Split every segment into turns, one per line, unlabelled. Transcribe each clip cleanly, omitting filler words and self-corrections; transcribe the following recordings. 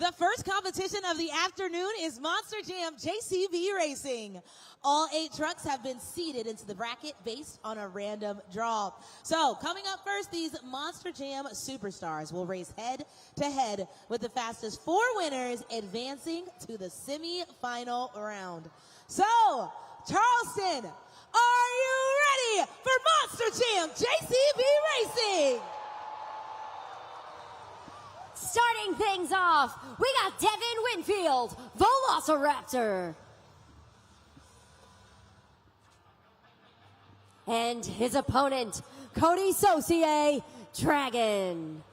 The first competition of the afternoon is Monster Jam JCB Racing. All 8 trucks have been seeded into the bracket based on a random draw. So coming up first, these Monster Jam superstars will race head to head with the fastest 4 winners advancing to the semi-final round. So, Charleston, are you ready for Monster Jam JCB Racing?
Starting things off, we got Devin Winfield, Velociraptor. And his opponent, Cody Saucier, Dragon.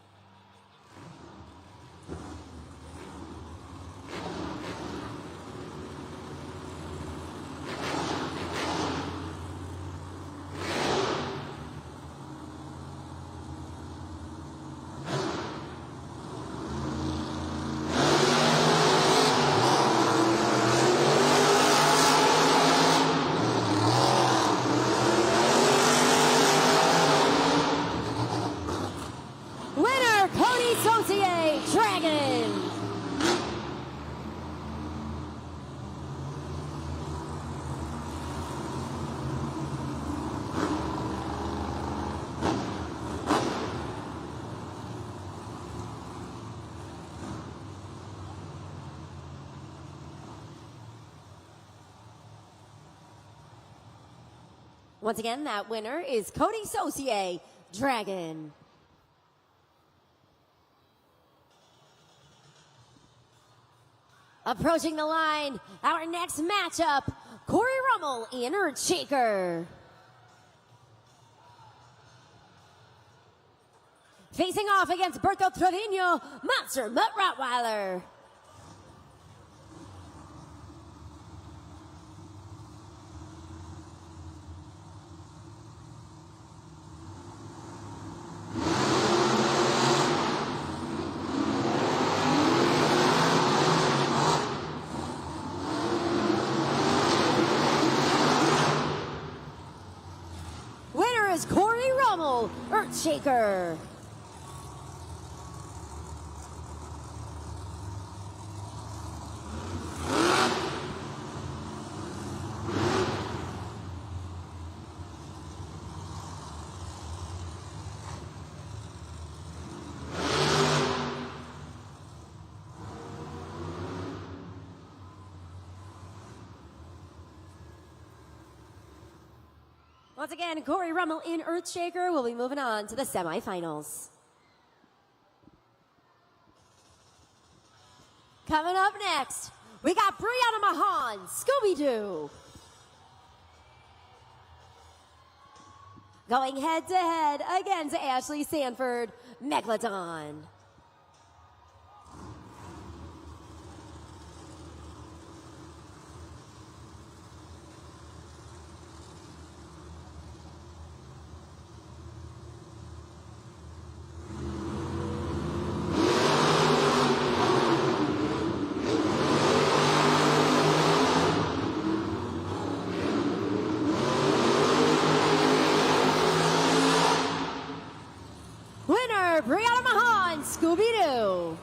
Dragon. Once again, that winner is Cody Saucier, Dragon. Approaching the line, our next matchup, Corey Rummel and Earthshaker. Facing off against Berto Trevino, Monster Mutt Rottweiler. Corey Rummel, Earthshaker. Once again, Corey Rummel in Earthshaker will be moving on to the semifinals. Coming up next, we got Brianna Mahan, Scooby-Doo. Going head to head against Ashley Sanford, Megalodon. Brianna Mahan, Scooby-Doo.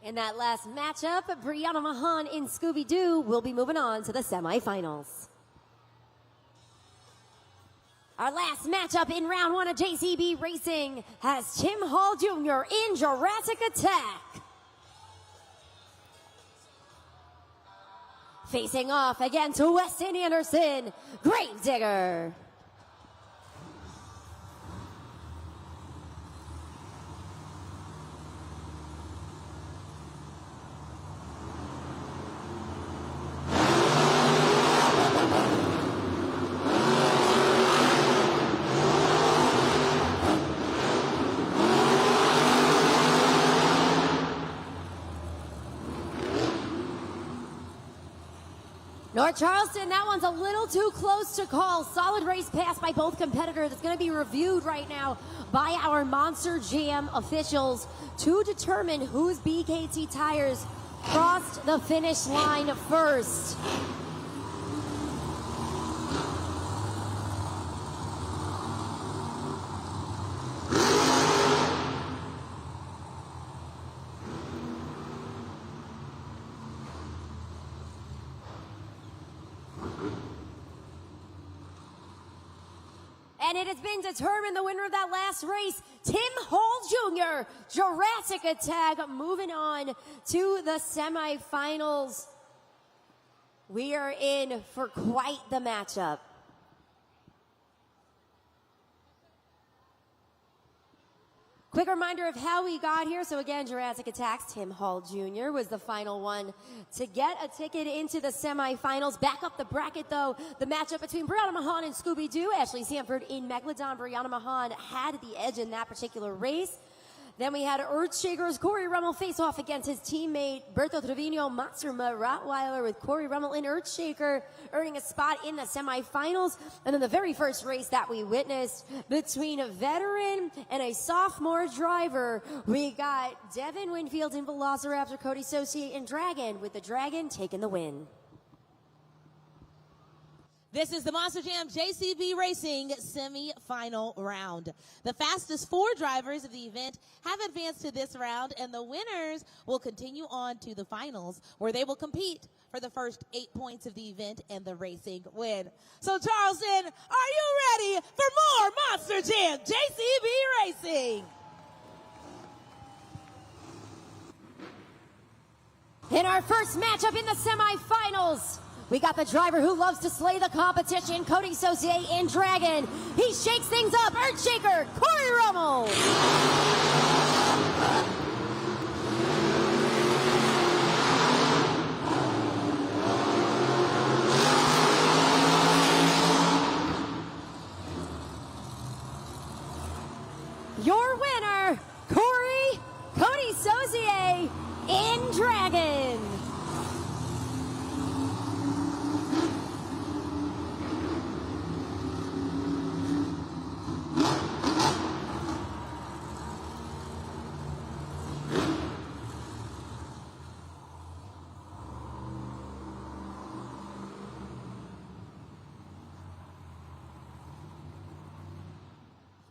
In that last matchup, Brianna Mahan in Scooby-Doo will be moving on to the semifinals. Our last matchup in round 1 of JCB Racing has Tim Hall Jr. in Jurassic Attack. Facing off against Weston Anderson, Gravedigger. North Charleston, that one's a little too close to call. Solid race pass by both competitors. It's going to be reviewed right now by our Monster Jam officials to determine whose BKT tires crossed the finish line first. And it has been determined the winner of that last race, Tim Hall Jr., Jurassic Attack, moving on to the semifinals. We are in for quite the matchup. Quick reminder of how we got here. So again, Jurassic Attacks, Tim Hall Jr. was the final one to get a ticket into the semifinals. Back up the bracket, though, the matchup between Brianna Mahan and Scooby-Doo. Ashley Sanford in Megalodon. Brianna Mahan had the edge in that particular race. Then we had Earthshaker's Corey Rummel face off against his teammate Berto Trevino Matsurma Rottweiler, with Corey Rummel and Earthshaker earning a spot in the semifinals. And then the very first race that we witnessed between a veteran and a sophomore driver, we got Devin Winfield in Velociraptor, Cody Saucier in Dragon, with the Dragon taking the win.
This is the Monster Jam JCB Racing semi-final round. The fastest 4 drivers of the event have advanced to this round, and the winners will continue on to the finals, where they will compete for the first 8 points of the event and the racing win. So Charleston, are you ready for more Monster Jam JCB Racing?
In our first matchup in the semifinals, we got the driver who loves to slay the competition, Cody Saucier in Dragon. He shakes things up, Earthshaker, Corey Rummel. Your winner, Cody Saucier in Dragon.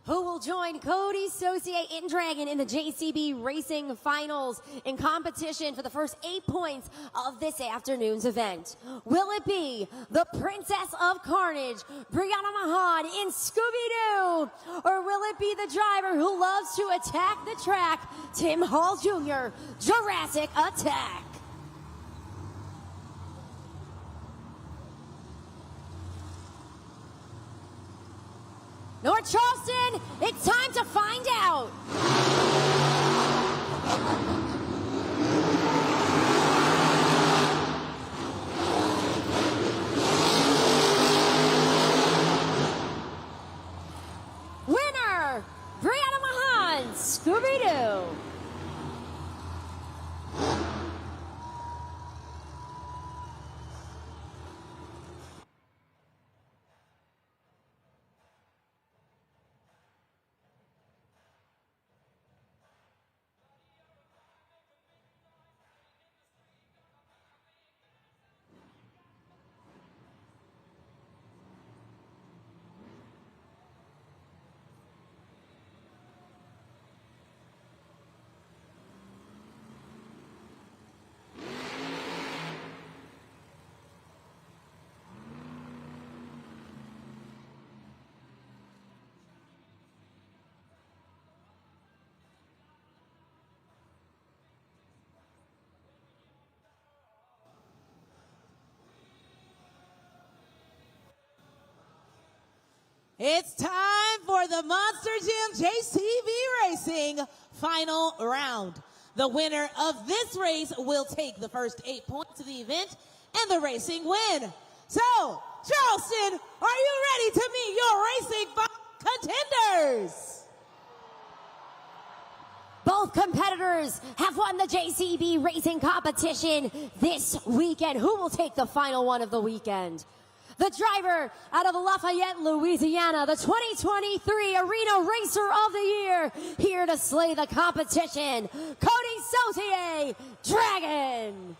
Who will join Cody Saucier in Dragon in the JCB Racing Finals in competition for the first 8 points of this afternoon's event? Will it be the Princess of Carnage, Brianna Mahan in Scooby-Doo? Or will it be the driver who loves to attack the track, Tim Hall Jr., Jurassic Attack? North Charleston, it's time to find out. Winner, Brianna Mahan, Scooby-Doo.
It's time for the Monster Jam JCB Racing final round. The winner of this race will take the first 8 points of the event and the racing win. So, Charleston, are you ready to meet your racing contenders?
Both competitors have won the JCB Racing competition this weekend. Who will take the final one of the weekend? The driver out of Lafayette, Louisiana, the 2023 Arena Racer of the Year, here to slay the competition, Cody Saucier, Dragon.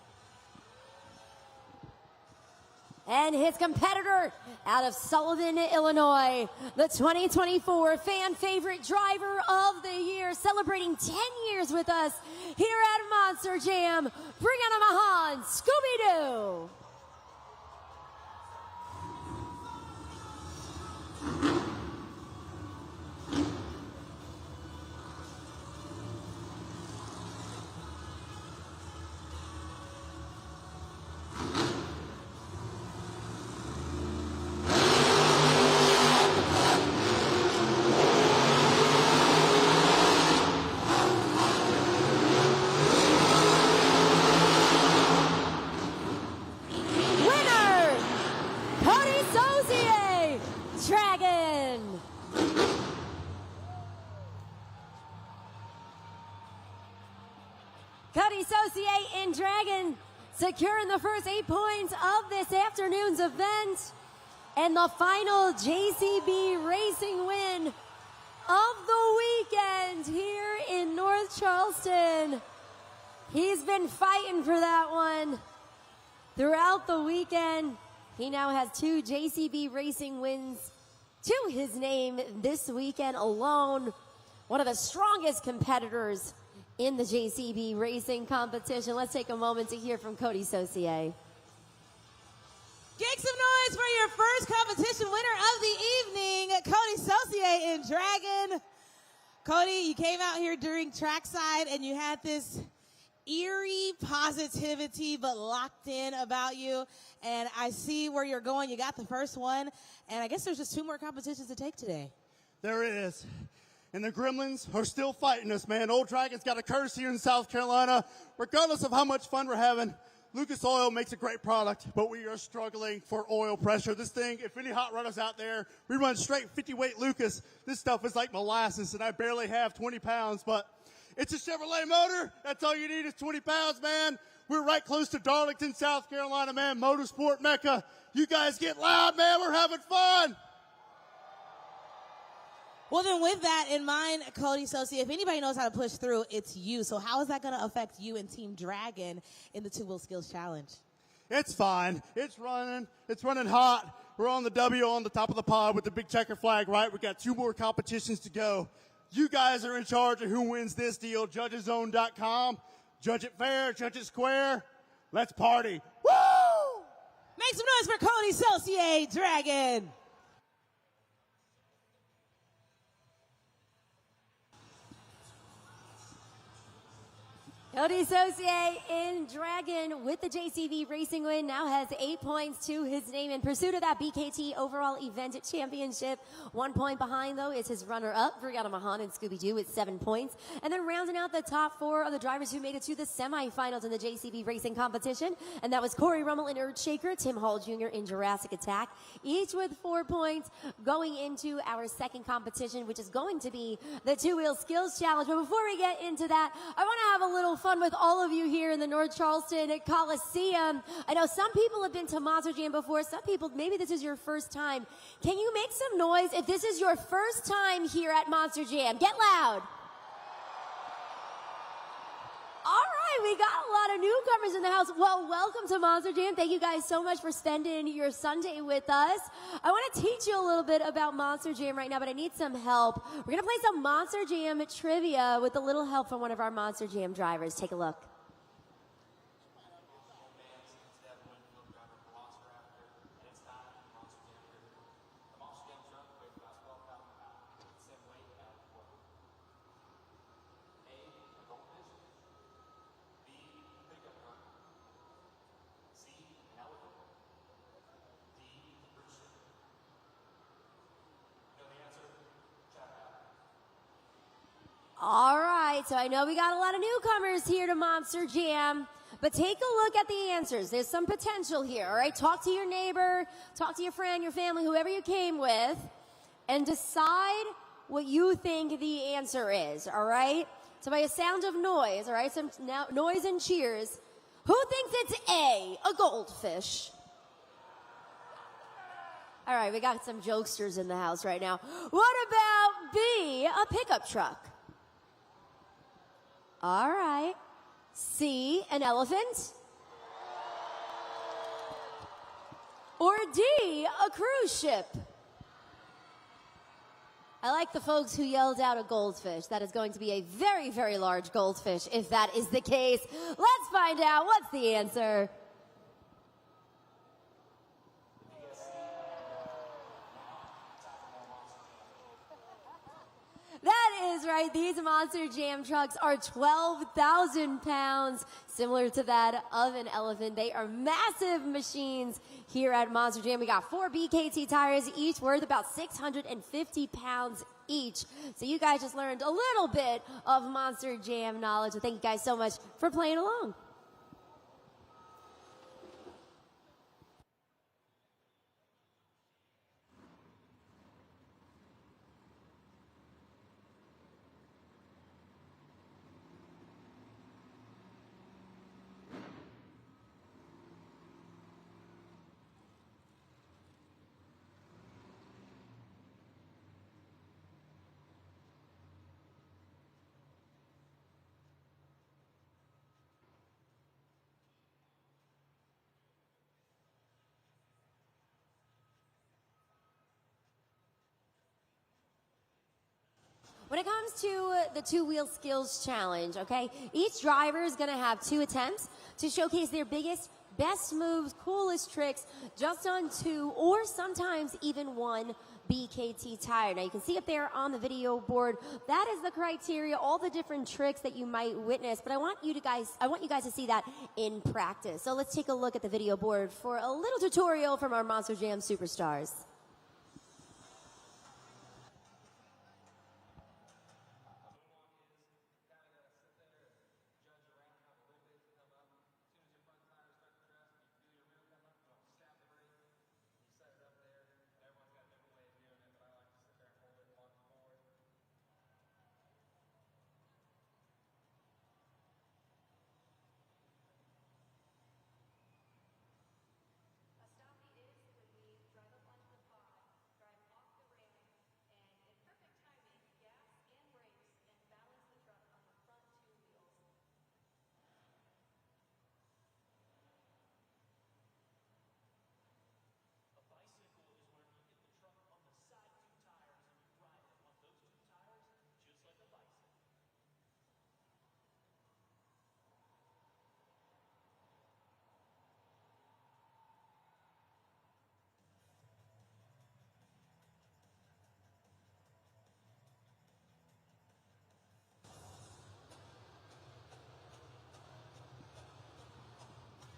And his competitor out of Sullivan, Illinois, the 2024 fan favorite driver of the year, celebrating 10 years with us here at Monster Jam. Bring on a Mahan, Scooby-Doo. Dragon. Cody Saucier in Dragon securing the first 8 points of this afternoon's event and the final JCB Racing win of the weekend here in North Charleston. He's been fighting for that one throughout the weekend. He now has 2 JCB Racing wins to his name this weekend alone. One of the strongest competitors in the JCB Racing competition. Let's take a moment to hear from Cody Saucier.
Make some noise for your first competition winner of the evening, Cody Saucier in Dragon. Cody, you came out here during trackside and you had this eerie positivity but locked in about you, and I see where you're going. You got the first one, and I guess there's just 2 more competitions to take today.
There is, and the Gremlins are still fighting us, man. Old Dragon's got a curse here in South Carolina. Regardless of how much fun we're having, Lucas Oil makes a great product, but we are struggling for oil pressure. This thing, if any hot runners out there, we run straight 50-weight Lucas. This stuff is like molasses, and I barely have 20 pounds, but it's a Chevrolet motor. That's all you need is 20 pounds, man. We're right close to Darlington, South Carolina, man. Motorsport Mecca. You guys get loud, man. We're having fun.
Well, then with that in mind, Cody Saucier, if anybody knows how to push through, it's you. So how is that going to affect you and Team Dragon in the 2 Wheel Skills Challenge?
It's fine. It's running. It's running hot. We're on the W on the top of the pod with the big checker flag, right? We got 2 more competitions to go. You guys are in charge of who wins this deal. Judgeszone.com. Judge it fair, judge it square. Let's party. Woo!
Make some noise for Cody Saucier, Dragon.
Cody Saucier in Dragon with the JCB Racing win now has 8 points to his name in pursuit of that BKT overall event championship. 1 point behind, though, is his runner-up, Brianna Mahan and Scooby-Doo with 7 points. And then rounding out the top 4 of the drivers who made it to the semifinals in the JCB Racing competition. And that was Corey Rummel in Earthshaker, Tim Hall Jr. in Jurassic Attack, each with 4 points going into our second competition, which is going to be the 2 Wheel Skills Challenge. But before we get into that, I want to have a little fun with all of you here in the North Charleston Coliseum. I know some people have been to Monster Jam before. Some people, maybe this is your first time. Can you make some noise if this is your first time here at Monster Jam? Get loud. All right, we got a lot of newcomers in the house. Well, welcome to Monster Jam. Thank you guys so much for spending your Sunday with us. I want to teach you a little bit about Monster Jam right now, but I need some help. We're going to play some Monster Jam trivia with a little help from one of our Monster Jam drivers. Take a look. All right, so I know we got a lot of newcomers here to Monster Jam, but take a look at the answers. There's some potential here, all right? Talk to your neighbor, talk to your friend, your family, whoever you came with, and decide what you think the answer is, all right? So by a sound of noise, all right, some noise and cheers, who thinks it's A, a goldfish? All right, we got some jokesters in the house right now. What about B, a pickup truck? All right. C, an elephant? Or D, a cruise ship? I like the folks who yelled out a goldfish. That is going to be a very, very large goldfish if that is the case. Let's find out. What's the answer? That is right. These Monster Jam trucks are 12,000 pounds, similar to that of an elephant. They are massive machines here at Monster Jam. We got 4 BKT tires, each worth about 650 pounds each. So you guys just learned a little bit of Monster Jam knowledge. So thank you guys so much for playing along. When it comes to the two-wheel skills challenge, okay, each driver is going to have 2 attempts to showcase their biggest, best moves, coolest tricks, just on 2 or sometimes even 1 BKT tire. Now you can see up there on the video board, that is the criteria, all the different tricks that you might witness, but I want you guys to see that in practice. So let's take a look at the video board for a little tutorial from our Monster Jam superstars.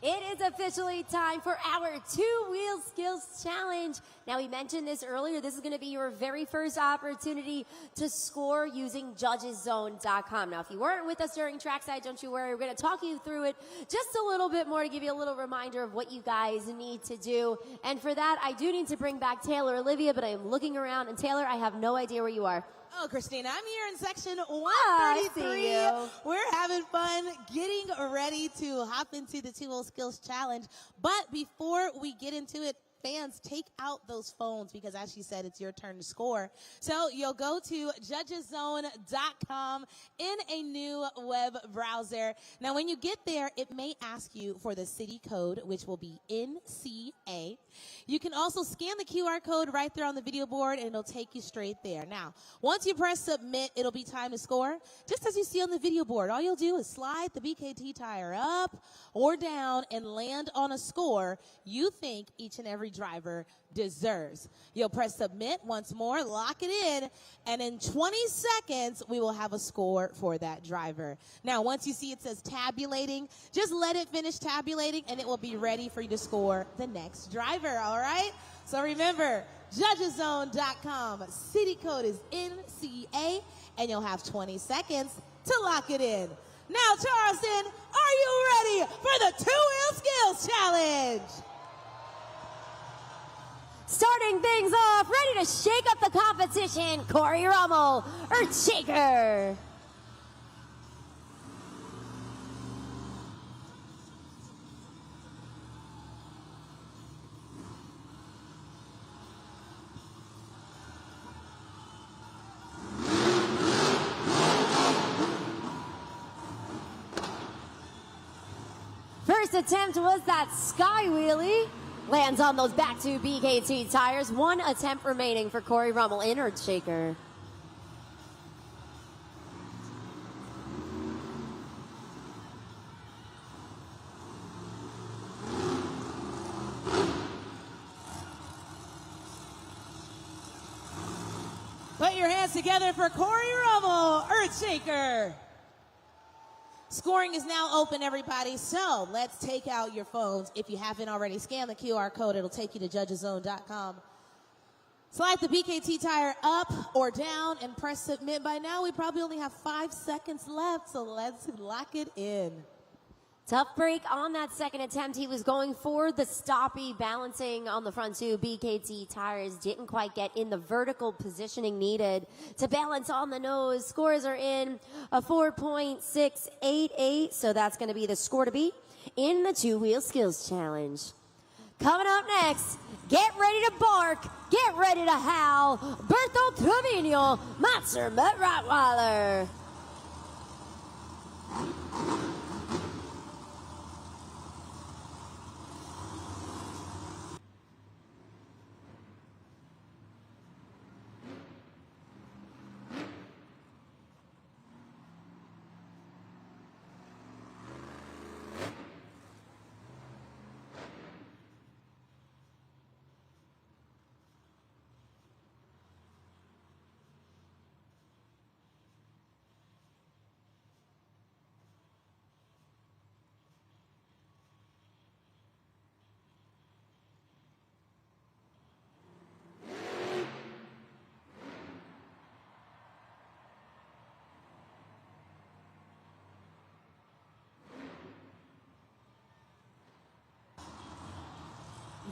It is officially time for our two-wheel skills challenge. Now, we mentioned this earlier. This is going to be your very first opportunity to score using judgeszone.com. Now, if you weren't with us during trackside, don't you worry. We're going to talk you through it just a little bit more to give you a little reminder of what you guys need to do. And for that, I do need to bring back Taylor Olivia, but I am looking around. And Taylor, I have no idea where you are.
Oh, Christina, I'm here in section 133. We're having fun getting ready to hop into the two-wheel skills challenge. But before we get into it, fans, take out those phones because, as she said, it's your turn to score. So you'll go to judgeszone.com in a new web browser. Now, when you get there, it may ask you for the city code, which will be NCA. You can also scan the QR code right there on the video board, and it'll take you straight there. Now, once you press submit, it'll be time to score. Just as you see on the video board, all you'll do is slide the BKT tire up or down and land on a score you think each and every driver deserves. You'll press submit once more, lock it in, and in 20 seconds, we will have a score for that driver. Now, once you see it says tabulating, just let it finish tabulating, and it will be ready for you to score the next driver, all right? So remember, judgeszone.com, city code is NCA, and you'll have 20 seconds to lock it in. Now, Charleston, are you ready for the two-wheel skills challenge?
Starting things off, ready to shake up the competition, Corey Rummel, Earth Shaker. first attempt was that sky wheelie. Lands on those back two BKT tires. One attempt remaining for Corey Rummel in Earth Shaker.
Put your hands together for Corey Rummel, Earthshaker. Scoring is now open, everybody, so let's take out your phones. If you haven't already, scan the QR code. It'll take you to judgeszone.com. Slide the BKT tire up or down and press submit. By now, we probably only have 5 seconds left, so let's lock it in.
Tough break on that second attempt. He was going for the stoppy, balancing on the front two BKT tires. Didn't quite get in the vertical positioning needed to balance on the nose. Scores are in a 4.688, so that's going to be the score to beat in the two-wheel skills challenge. Coming up next, get ready to bark, get ready to howl. Berto Trevino, Monster Mutt Rottweiler.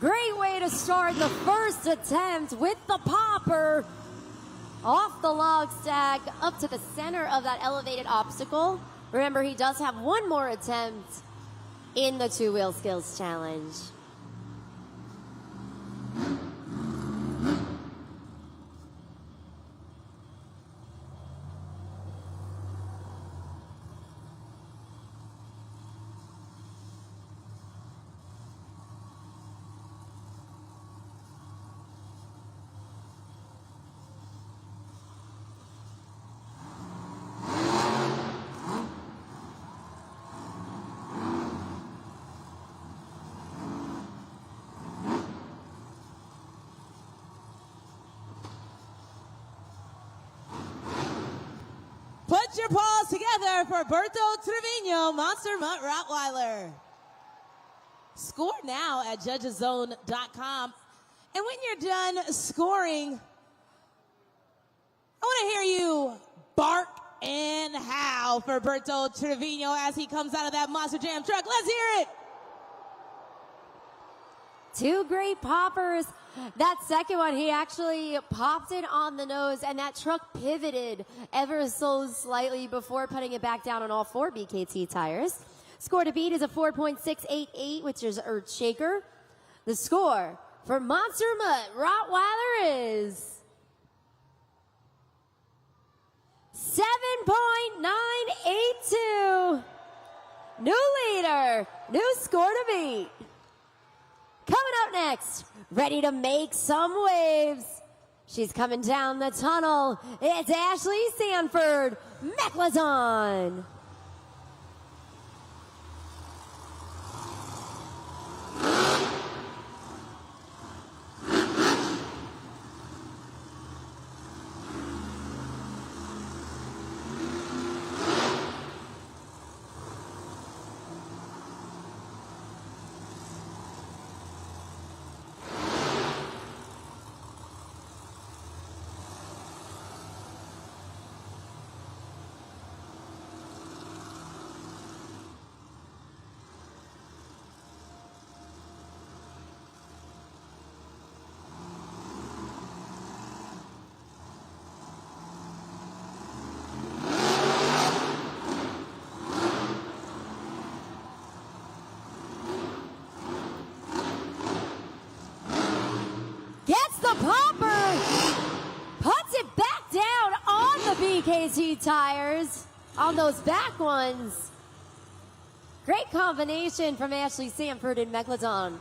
Great way to start the first attempt with the popper. Off the log stack, up to the center of that elevated obstacle. Remember, he does have one more attempt in the two-wheel skills challenge.
Put your paws together for Berto Trevino, Monster Mutt Rottweiler. Score now at judgeszone.com. And when you're done scoring, I want to hear you bark and howl for Berto Trevino as he comes out of that Monster Jam truck. Let's hear it.
Two great poppers. That second one, he actually popped it on the nose, and that truck pivoted ever so slightly before putting it back down on all four BKT tires. Score to beat is a 4.688, which is Earth Shaker. The score for Monster Mutt Rottweiler is 7.982. New leader, new score to beat. Coming up next, ready to make some waves. She's coming down the tunnel. It's Ashley Sanford, Megalodon. Gets the popper, puts it back down on the BKT tires, on those back ones. Great combination from Ashley Sanford and Megalodon.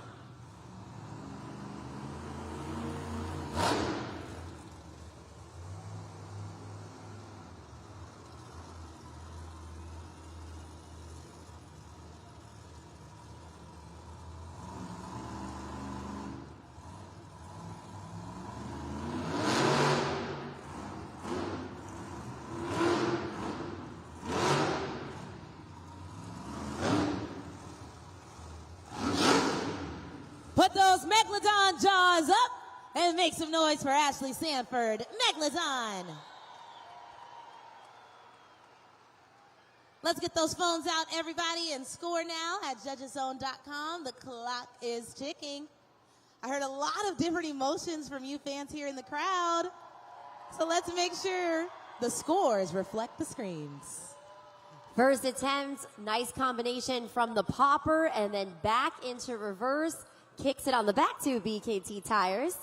Put those Megalodon jaws up and make some noise for Ashley Sanford. Megalodon. Let's get those phones out, everybody, and score now at judgeszone.com. The clock is ticking. I heard a lot of different emotions from you fans here in the crowd. So let's make sure the scores reflect the screens.
First attempt, nice combination from the popper and then back into reverse. Kicks it on the back to BKT tires.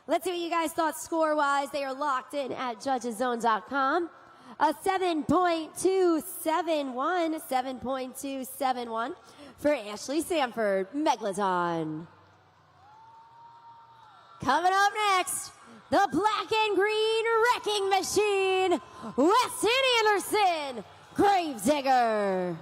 Let's see what you guys thought score-wise. They are locked in at judgeszone.com. A 7.271, 7.271 for Ashley Sanford, Megalodon. Coming up next, the black and green wrecking machine, Weston Anderson, Gravedigger.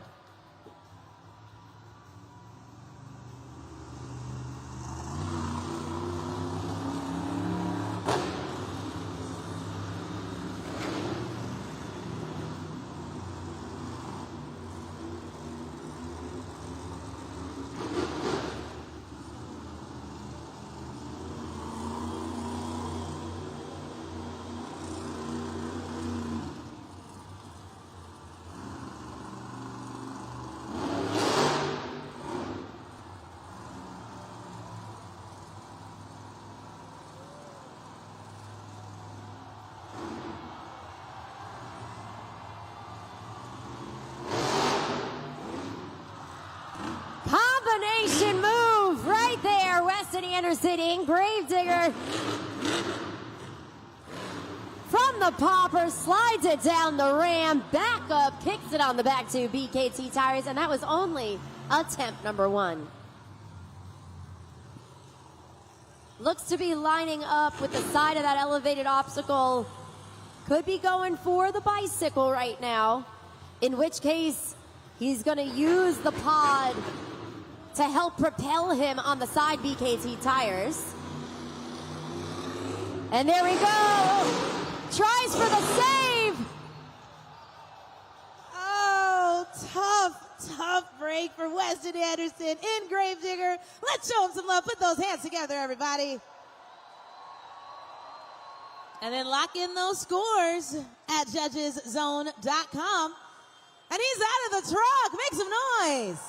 Combination move right there. Weston Anderson in Gravedigger. From the popper, slides it down the ram, back up, kicks it on the back to BKT tires, and that was only attempt number 1. Looks to be lining up with the side of that elevated obstacle. Could be going for the bicycle right now, in which case he's going to use the pod to help propel him on the side BKT tires. And there we go. Tries for the save.
Oh, tough break for Weston Anderson in Gravedigger. Let's show him some love. Put those hands together, everybody. And then lock in those scores at judgeszone.com. And he's out of the truck. Make some noise.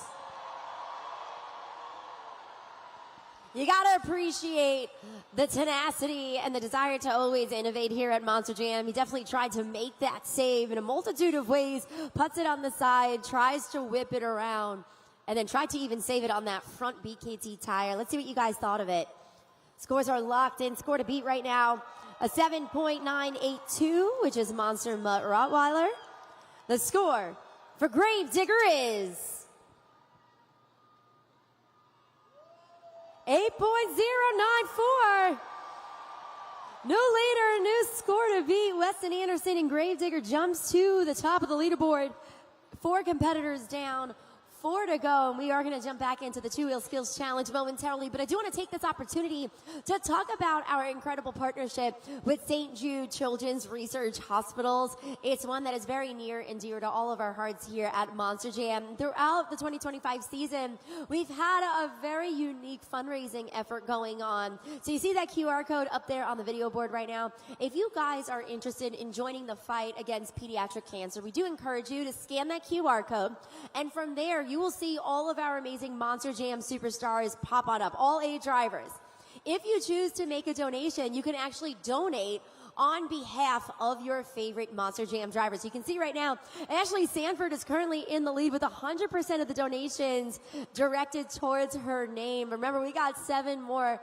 You gotta appreciate the tenacity and the desire to always innovate here at Monster Jam. He definitely tried to make that save in a multitude of ways, puts it on the side, tries to whip it around, and then tried to even save it on that front BKT tire. Let's see what you guys thought of it. Scores are locked in. Score to beat right now, a 7.982, which is Monster Mutt Rottweiler. The score for Gravedigger is 8.094. New leader, new score to beat. Weston Anderson and Gravedigger jumps to the top of the leaderboard. 4 competitors down, 4 to go, and we are going to jump back into the 2-wheel skills challenge momentarily, but I do want to take this opportunity to talk about our incredible partnership with St. Jude Children's Research Hospitals. It's one that is very near and dear to all of our hearts here at Monster Jam. Throughout the 2025 season, we've had a very unique fundraising effort going on. So you see that QR code up there on the video board right now. If you guys are interested in joining the fight against pediatric cancer, we do encourage you to scan that QR code, and from there, you will see all of our amazing Monster Jam superstars pop on up, all 8 drivers. If you choose to make a donation, you can actually donate on behalf of your favorite Monster Jam drivers. You can see right now, Ashley Sanford is currently in the lead with 100% of the donations directed towards her name. Remember, we got 7 more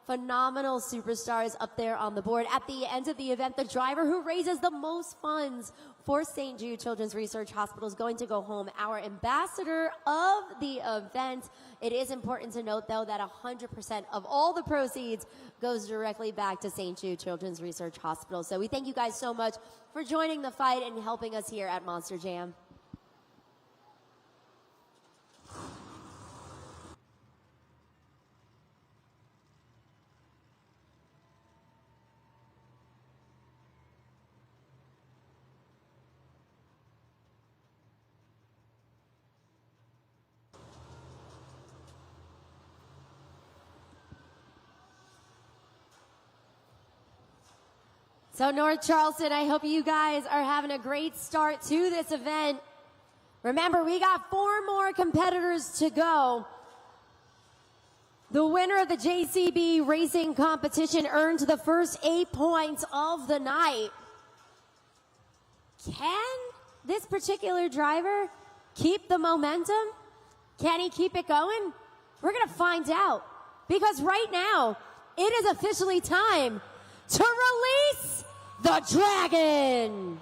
phenomenal superstars up there on the board. At the end of the event, the driver who raises the most funds for St. Jude Children's Research Hospital is going to go home, our ambassador of the event. It is important to note, though, that 100% of all the proceeds goes directly back to St. Jude Children's Research Hospital. So we thank you guys so much for joining the fight and helping us here at Monster Jam. So North Charleston, I hope you guys are having a great start to this event. Remember, we got 4 more competitors to go. The winner of the JCB Racing competition earned the first 8 points of the night. Can this particular driver keep the momentum? Can he keep it going? We're going to find out, because right now it is officially time to release the Dragon.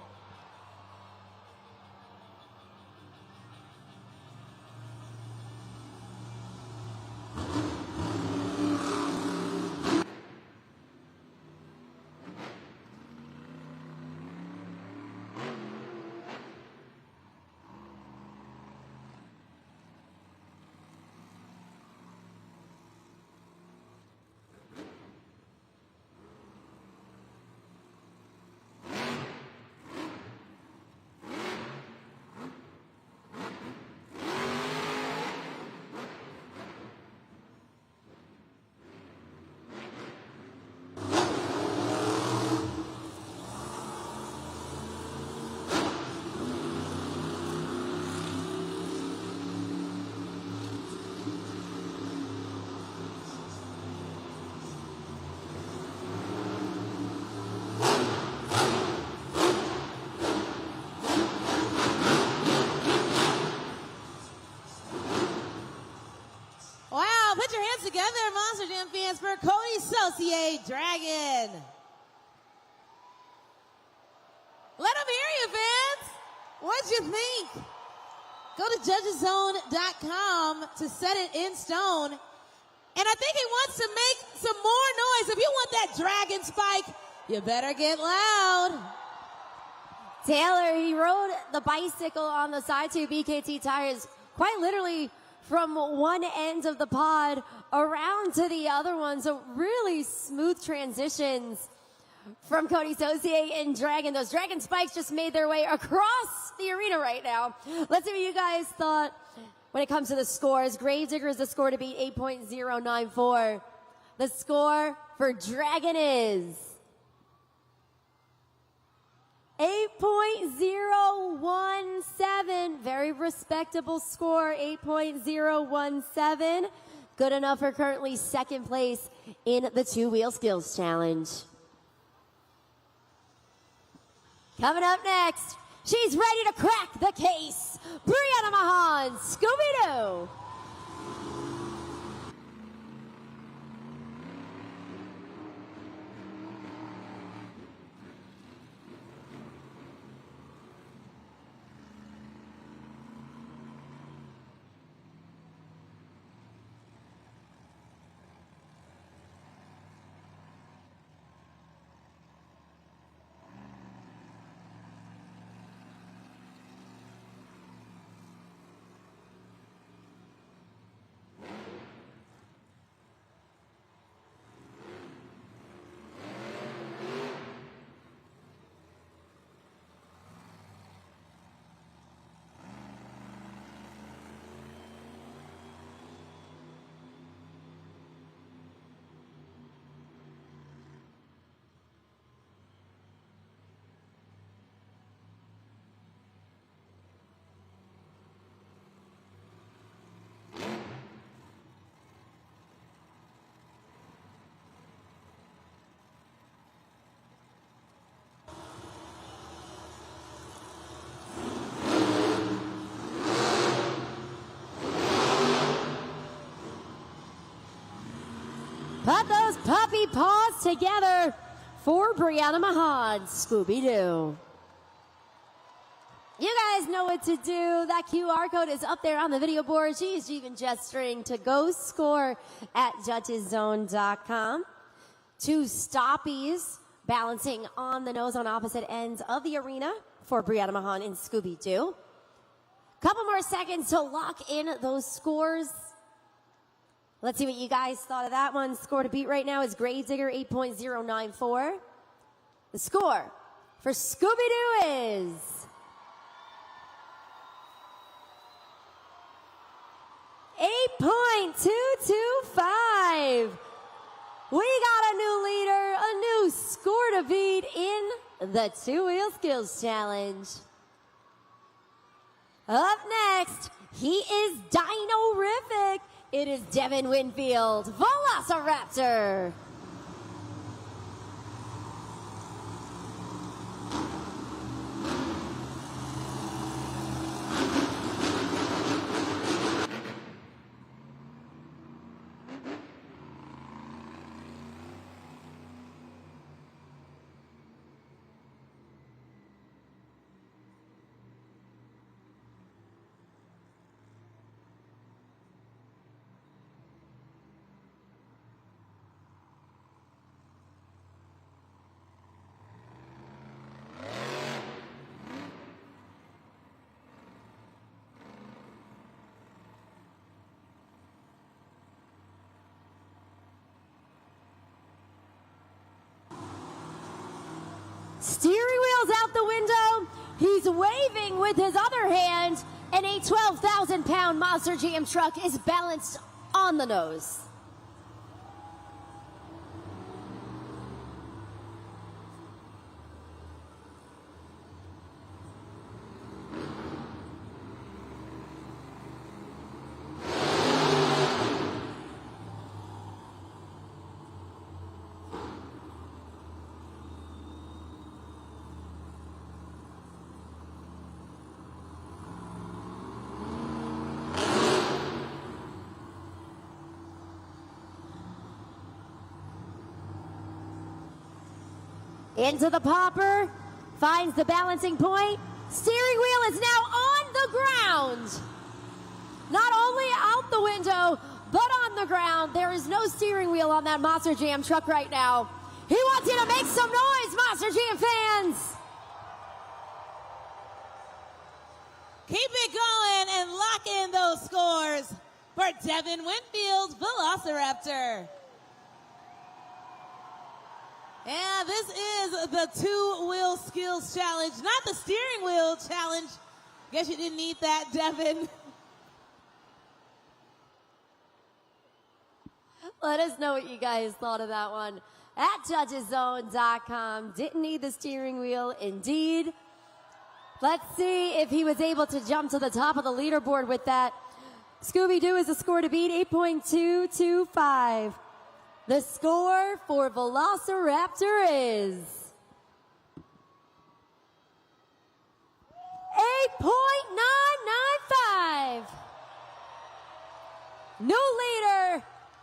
Put your hands together, Monster Jam fans, for Cody Saucier Dragon. Let them hear you, fans. What'd you think? Go to judgeszone.com to set it in stone. And I think he wants to make some more noise. If you want that dragon spike, you better get loud.
Taylor, he rode the bicycle on the side 2 BKT tires quite literally from one end of the pod around to the other one. So really smooth transitions from Cody Saucier and Dragon. Those Dragon spikes just made their way across the arena right now. Let's see what you guys thought when it comes to the scores. Gravedigger is the score to beat, 8.094. The score for Dragon is 8.017. Very respectable score, 8.017. Good enough for currently second place in the 2-wheel skills challenge. Coming up next, she's ready to crack the case. Brianna Mahan, Scooby-Doo. Put those puppy paws together for Brianna Mahan, Scooby-Doo. guys know what to do. That QR code is up there on the video board. She is even gesturing to go score at judgeszone.com. Two stoppies balancing on the nose on opposite ends of the arena for Brianna Mahan and Scooby-Doo. Couple more seconds to lock in those scores. Let's see what you guys thought of that one. Score to beat right now is Gravedigger 8.094. The score for Scooby-Doo is 8.225. We got a new leader, a new score to beat in the two-wheel skills challenge. Up next, he is Dino-rific. It is Devin Winfield, Velociraptor. Steering wheel's out the window. He's waving with his other hand, and a 12,000-pound Monster Jam truck is balanced on the nose. Into the popper, finds the balancing point. Steering wheel is now on the ground. Not only out the window, but on the ground. There is no steering wheel on that Monster Jam truck right now. He wants you to make some noise, Monster Jam fans.
Keep it going and lock in those scores for Devin Winfield, Velociraptor. Yeah, this is the two-wheel skills challenge, not the steering wheel challenge. Guess you didn't need that, Devin.
Let us know what you guys thought of that one at judgeszone.com. Didn't need the steering wheel, indeed. Let's see if he was able to jump to the top of the leaderboard with that. Scooby-Doo is a score to beat, 8.225. The score for Velociraptor is 8.995. New leader,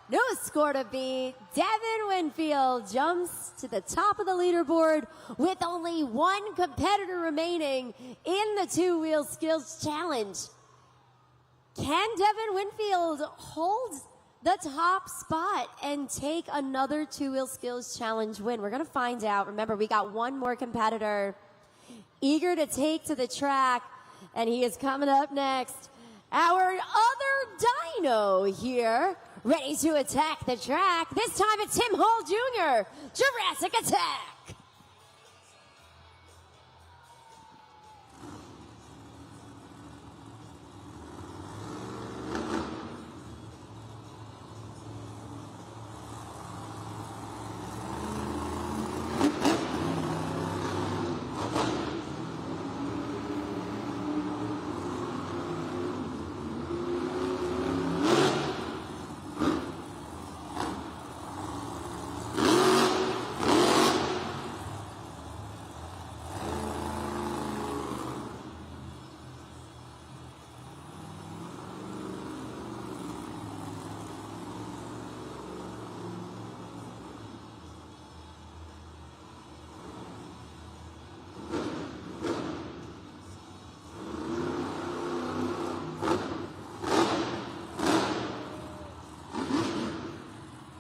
new score to beat. Devin Winfield jumps to the top of the leaderboard with only one competitor remaining in the two-wheel skills challenge. Can Devin Winfield hold the top spot and take another two-wheel skills challenge win? We're going to find out. Remember, we got one more competitor eager to take to the track, and he is coming up next. Our other dino here, ready to attack the track. This time it's Tim Hall Jr., Jurassic Attack.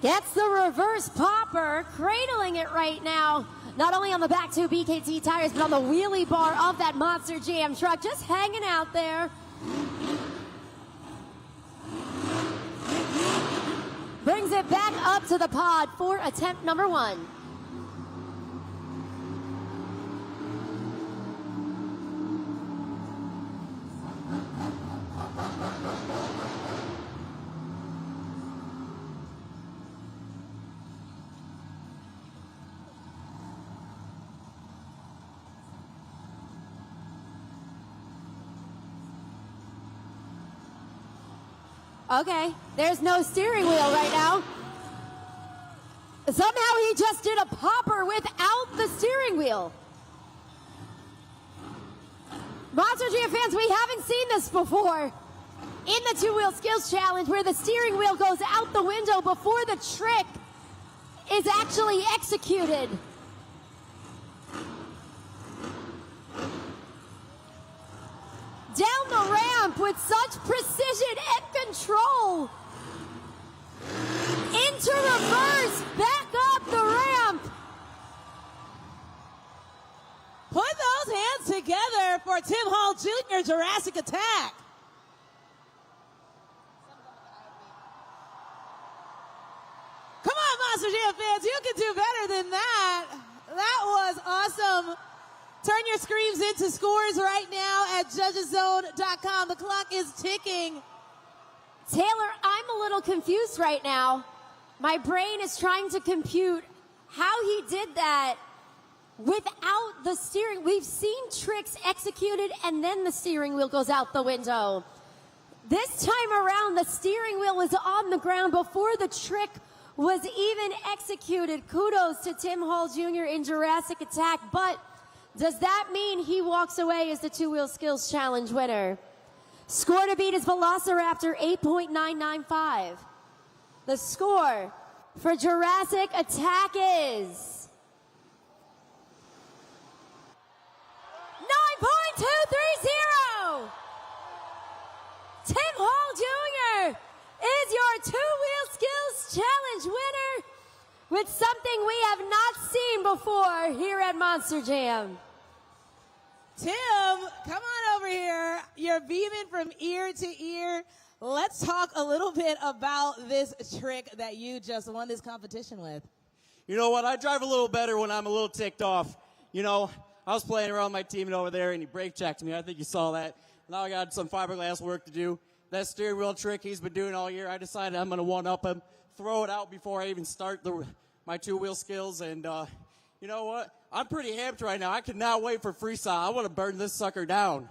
Gets the reverse popper, cradling it right now. Not only on the back two BKT tires, but on the wheelie bar of that Monster Jam truck, just hanging out there. Brings it back up to the pod for attempt number 1. Okay, there's no steering wheel right now. Somehow he just did a popper without the steering wheel. Monster Jam fans, we haven't seen this before in the two-wheel skills challenge where the steering wheel goes out the window before the trick is actually executed. Down the ramp with such precision and control. Into reverse, back up the ramp.
Put those hands together for Tim Hall Jr., Jurassic Attack. Come on, Monster Jam fans, you can do better than that. That was awesome. Turn your screens into scores right now at judgeszone.com. The clock is ticking.
Taylor, I'm a little confused right now. My brain is trying to compute how he did that without the steering. We've seen tricks executed and then the steering wheel goes out the window. This time around, the steering wheel was on the ground before the trick was even executed. Kudos to Tim Hall Jr. in Jurassic Attack, but does that mean he walks away as the two-wheel skills challenge winner? Score to beat is Velociraptor 8.995. The score for Jurassic Attack is 9.230. Tim Hall Jr. is your two-wheel skills challenge winner with something we have not seen before here at Monster Jam.
Tim, come on over here. You're beaming from ear to ear. Let's talk a little bit about this trick that you just won this competition with.
You know what? I drive a little better when I'm a little ticked off. You know, I was playing around with my teammate over there, and he brake checked me. I think you saw that. Now I got some fiberglass work to do. That steering wheel trick he's been doing all year, I decided I'm going to one-up him, throw it out before I even start my two-wheel skills, and you know what? I'm pretty amped right now. I cannot wait for Freestyle. I want to burn this sucker down.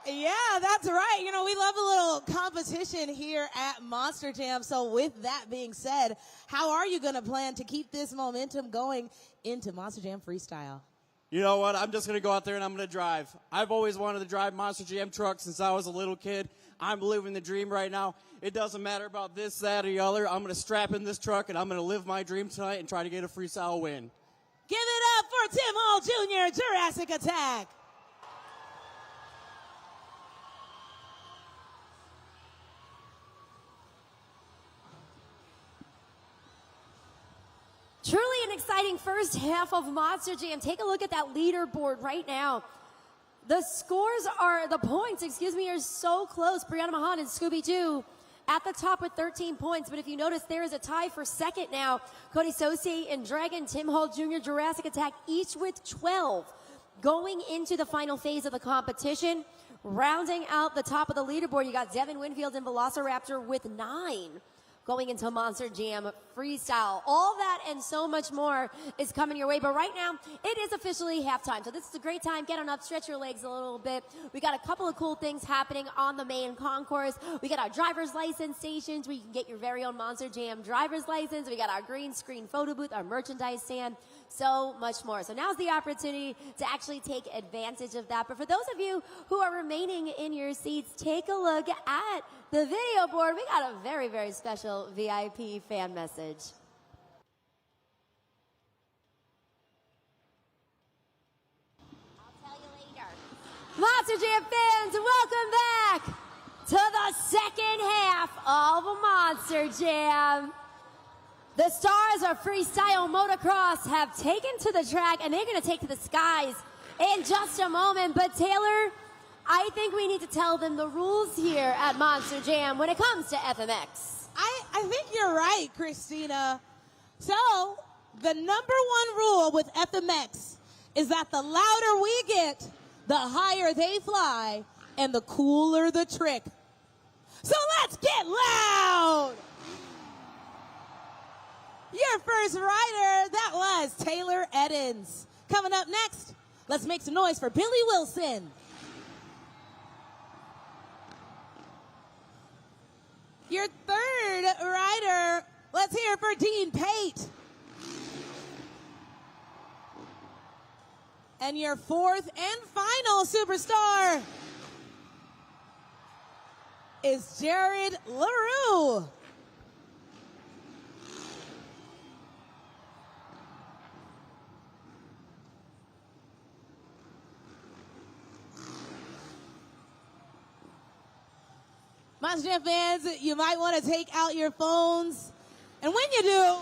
Yeah, that's right. You know, we love a little competition here at Monster Jam. So with that being said, how are you going to plan to keep this momentum going into Monster Jam Freestyle?
You know what? I'm just going to go out there and I'm going to drive. I've always wanted to drive Monster Jam trucks since I was a little kid. I'm living the dream right now. It doesn't matter about this, that, or the other. I'm going to strap in this truck and I'm going to live my dream tonight and try to get a Freestyle win.
Give it up for Tim Hall Jr., Jurassic Attack.
Truly an exciting first half of Monster Jam. Take a look at that leaderboard right now. The points are so close. Brianna Mahan and Scooby-Doo at the top with 13 points. But if you notice, there is a tie for second now. Cody Sosi and Dragon, Tim Hall Jr., Jurassic Attack, each with 12. Going into the final phase of the competition, rounding out the top of the leaderboard, you got Devin Winfield and Velociraptor with 9. Going into Monster Jam Freestyle. All that and so much more is coming your way. But right now, it is officially halftime. So this is a great time. Get on up, stretch your legs a little bit. We got a couple of cool things happening on the main concourse. We got our driver's license stations where you can get your very own Monster Jam driver's license. We got our green screen photo booth, our merchandise stand, so much more. So now's the opportunity to actually take advantage of that. But for those of you who are remaining in your seats, take a look at the video board. We got a very, very special VIP fan message. I'll tell you later. Monster Jam fans, welcome back to the second half of Monster Jam. The stars of Freestyle Motocross have taken to the track, and they're going to take to the skies in just a moment. But Taylor, I think we need to tell them the rules here at Monster Jam when it comes to FMX.
I think you're right, Christina. So, the number one rule with FMX is that the louder we get, the higher they fly, and the cooler the trick. So let's get loud! Your first rider, that was Taylor Eddins. Coming up next, let's make some noise for Billy Wilson. Your third rider, let's hear it for Dean Pate. And your fourth and final superstar is Jared LaRue. Monster Jam fans, you might want to take out your phones. And when you do,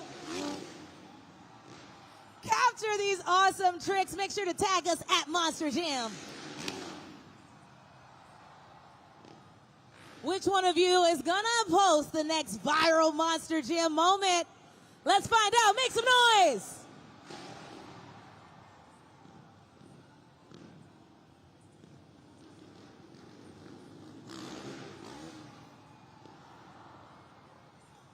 capture these awesome tricks. Make sure to tag us at Monster Jam. Which one of you is going to post the next viral Monster Jam moment? Let's find out. Make some noise.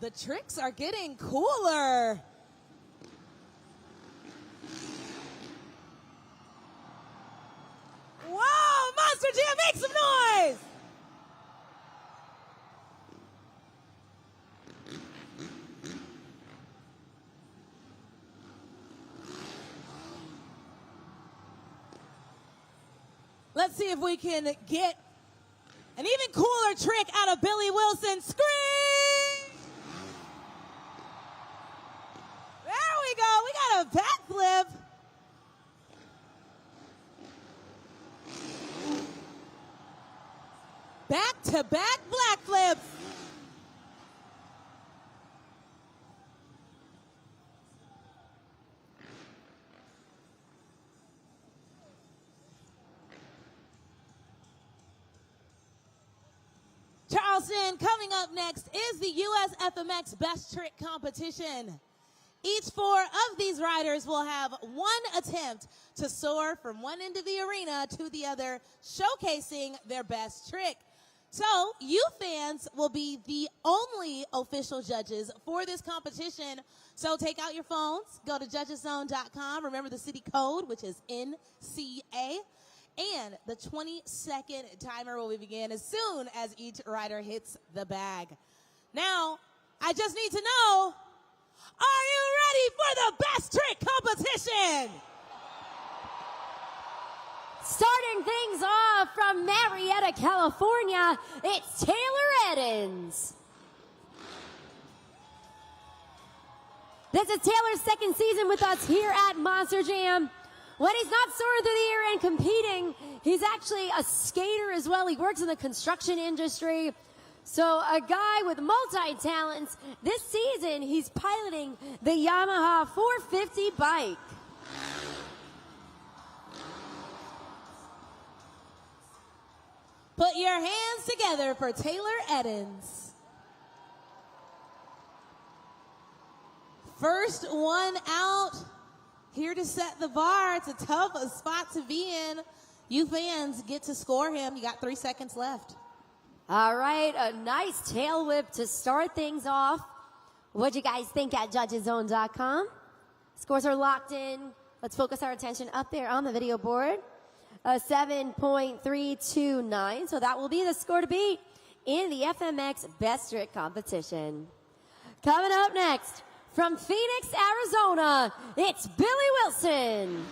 The tricks are getting cooler. Whoa, Monster Jam, make some noise! Let's see if we can get an even cooler trick out of Billy Wilson. Scream! There we go. We got a backflip. Back-to-back black flips. Charleston, coming up next is the US FMX Best Trick Competition. Each four of these riders will have one attempt to soar from one end of the arena to the other, showcasing their best trick. So, you fans will be the only official judges for this competition. So take out your phones, go to judgeszone.com, remember the city code, which is NCA, and the 20-second timer will begin as soon as each rider hits the bag. Now, I just need to know, are you ready for the best trick competition?
Starting things off from Marietta, California, it's Taylor Eddins. This is Taylor's second season with us here at Monster Jam. When he's not soaring through the air and competing, he's actually a skater as well. He works in the construction industry. So a guy with multi-talents. This season, he's piloting the Yamaha 450 bike.
Put your hands together for Taylor Eddins. First one out, here to set the bar. It's a tough spot to be in. You fans get to score him. You got 3 seconds left.
All right, a nice tail whip to start things off. What'd you guys think at judgeszone.com? Scores are locked in. Let's focus our attention up there on the video board. 7.329, so that will be the score to beat in the FMX Best Trick Competition. Coming up next, from Phoenix, Arizona, it's Billy Wilson.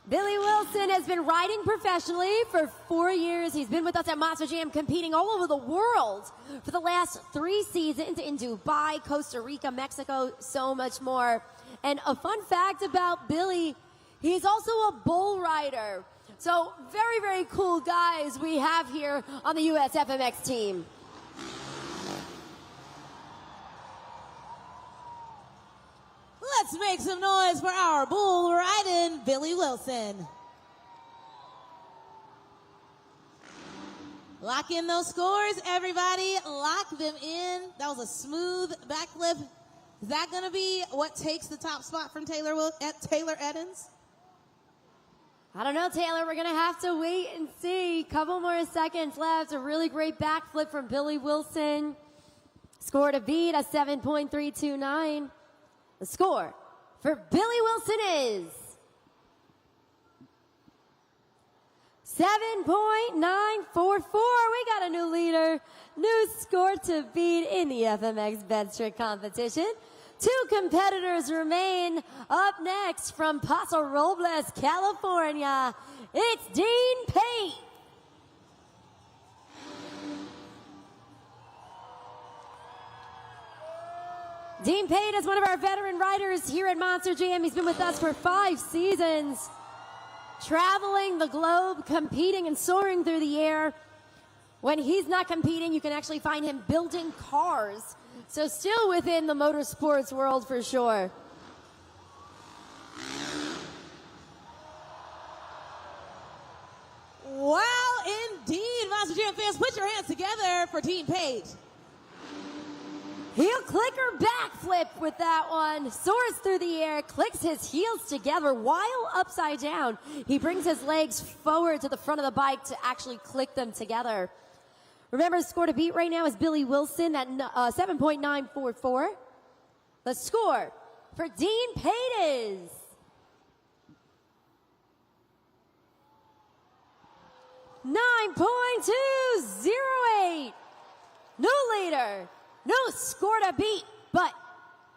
Billy Wilson has been riding professionally for 4 years. He's been with us at Monster Jam competing all over the world for the last 3 seasons in Dubai, Costa Rica, Mexico, so much more. And a fun fact about Billy, He's also a bull rider. So very, very cool guys we have here on the US FMX team.
Let's make some noise for our bull riding Billy Wilson. Lock in those scores, everybody. Lock them in. That was a smooth backflip. Is that going to be what takes the top spot from Taylor Eddins?
I don't know, Taylor. We're going to have to wait and see. Couple more seconds left. A really great backflip from Billy Wilson. Score to beat a 7.329. The score for Billy Wilson is 7.944. We got a new leader. New score to beat in the FMX bed trick competition. 2 competitors remain. Up next from Paso Robles, California, it's Dean Pate. Dean Pate is one of our veteran riders here at Monster Jam. He's been with us for 5 seasons, traveling the globe, competing and soaring through the air. When he's not competing, you can actually find him building cars. So still within the motorsports world for sure.
Wow, indeed. Monster Jam fans, put your hands together for Dean Pate.
Heel clicker backflip with that one. Soars through the air, clicks his heels together while upside down. He brings his legs forward to the front of the bike to actually click them together. Remember, the score to beat right now is Billy Wilson at 7.944. The score for Dean Pate is 9.208. New leader. No score to beat, but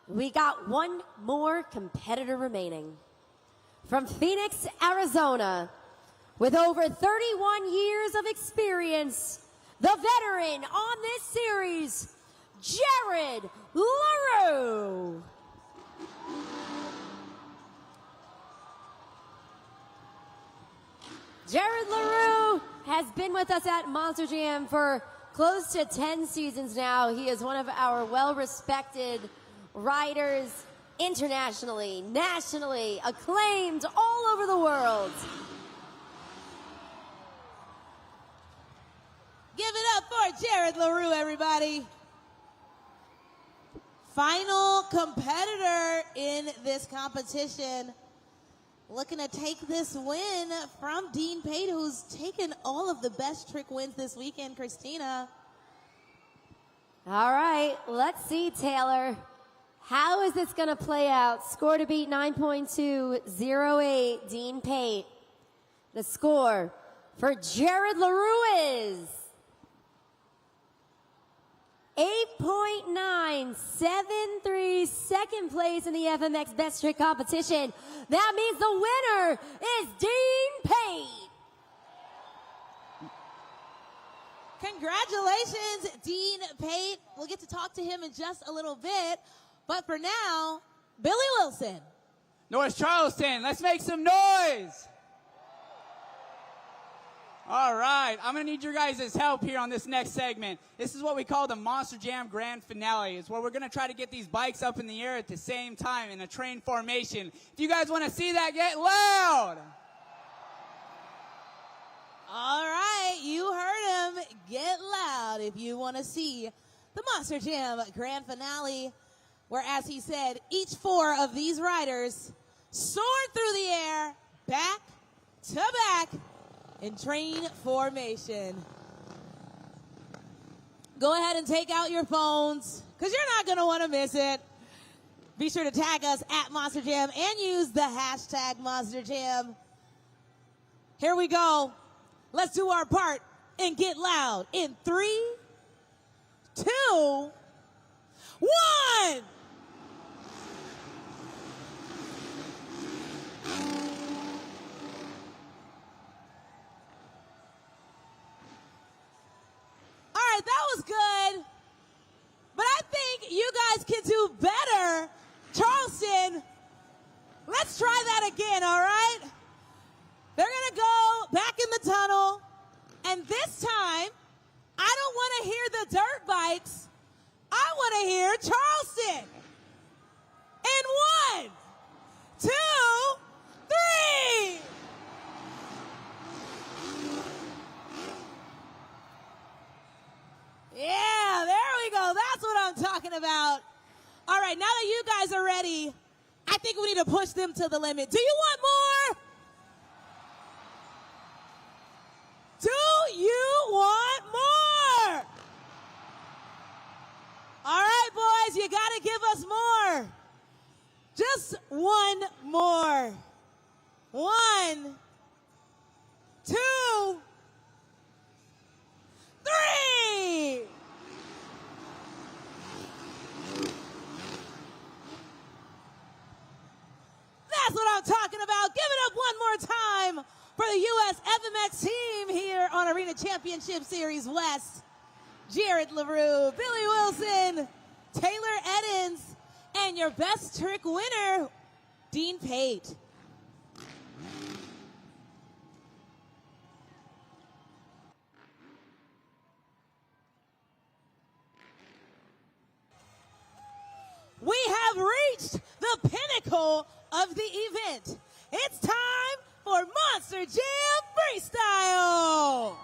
we got one more competitor remaining. From Phoenix, Arizona, with over 31 years of experience, the veteran on this series, Jared LaRue. Jared LaRue has been with us at Monster Jam for close to 10 seasons now. He is one of our well-respected riders, internationally, nationally, acclaimed all over the world.
Give it up for Jared LaRue, everybody. Final competitor in this competition. Looking to take this win from Dean Pate, who's taken all of the best trick wins this weekend. Christina.
All right, let's see, Taylor. How is this going to play out? Score to beat 9.208, Dean Pate. The score for Jared LaRue is 8.973, second place in the FMX Best Trick Competition. That means the winner is Dean Pate.
Congratulations, Dean Pate. We'll get to talk to him in just a little bit. But for now, Billy Wilson.
North Charleston, let's make some noise. All right, I'm going to need your guys' help here on this next segment. This is what we call the Monster Jam Grand Finale. It's where we're going to try to get these bikes up in the air at the same time in a train formation. If you guys want to see that, get loud.
All right, you heard him. Get loud if you want to see the Monster Jam Grand Finale, where, as he said, each 4 of these riders soared through the air, back to back, in train formation. Go ahead and take out your phones, because you're not going to want to miss it. Be sure to tag us at Monster Jam and use the hashtag Monster Jam. Here we go. Let's do our part and get loud in 3, 2, 1. That was good, but I think you guys can do better. Charleston, let's try that again, all right? the tunnel. And this time, I don't want to hear the dirt bikes. I want to hear Charleston. In 1, 2, 3. Yeah, there we go. That's what I'm talking about. All right, now that you guys are ready, I think we need to push them to the limit. Do you want more? Do you want more? All right, boys, you got to give us more. Just one more. 1, 2, 3. That's what I'm talking about. Give it up one more time for the U.S. FMX team here on Arena Championship Series West. Jared LaRue, Billy Wilson, Taylor Eddins, and your best trick winner, Dean Pate. We have reached the pinnacle of the event. It's time for Monster Jam Freestyle.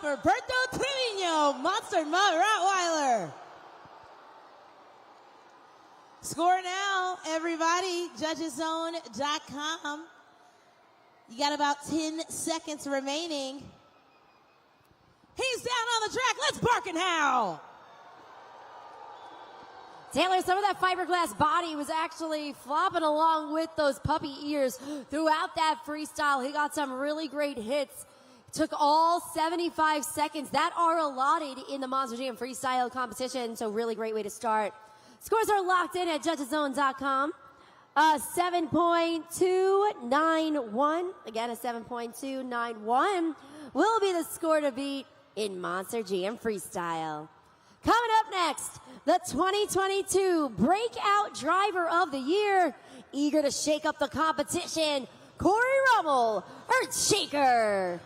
Roberto Trevino, Monster Mud Rottweiler. Score now, everybody. Judgeszone.com. You got about 10 seconds remaining. He's down on the track. Let's bark and howl.
Taylor, some of that fiberglass body was actually flopping along with those puppy ears throughout that freestyle. He got some really great hits. Took all 75 seconds that are allotted in the Monster Jam Freestyle competition, so really great way to start. Scores are locked in at Judgeszone.com. 7.291, again a 7.291, will be the score to beat in Monster Jam Freestyle. Coming up next, the 2022 Breakout Driver of the Year, eager to shake up the competition, Corey Rummel, Earthshaker.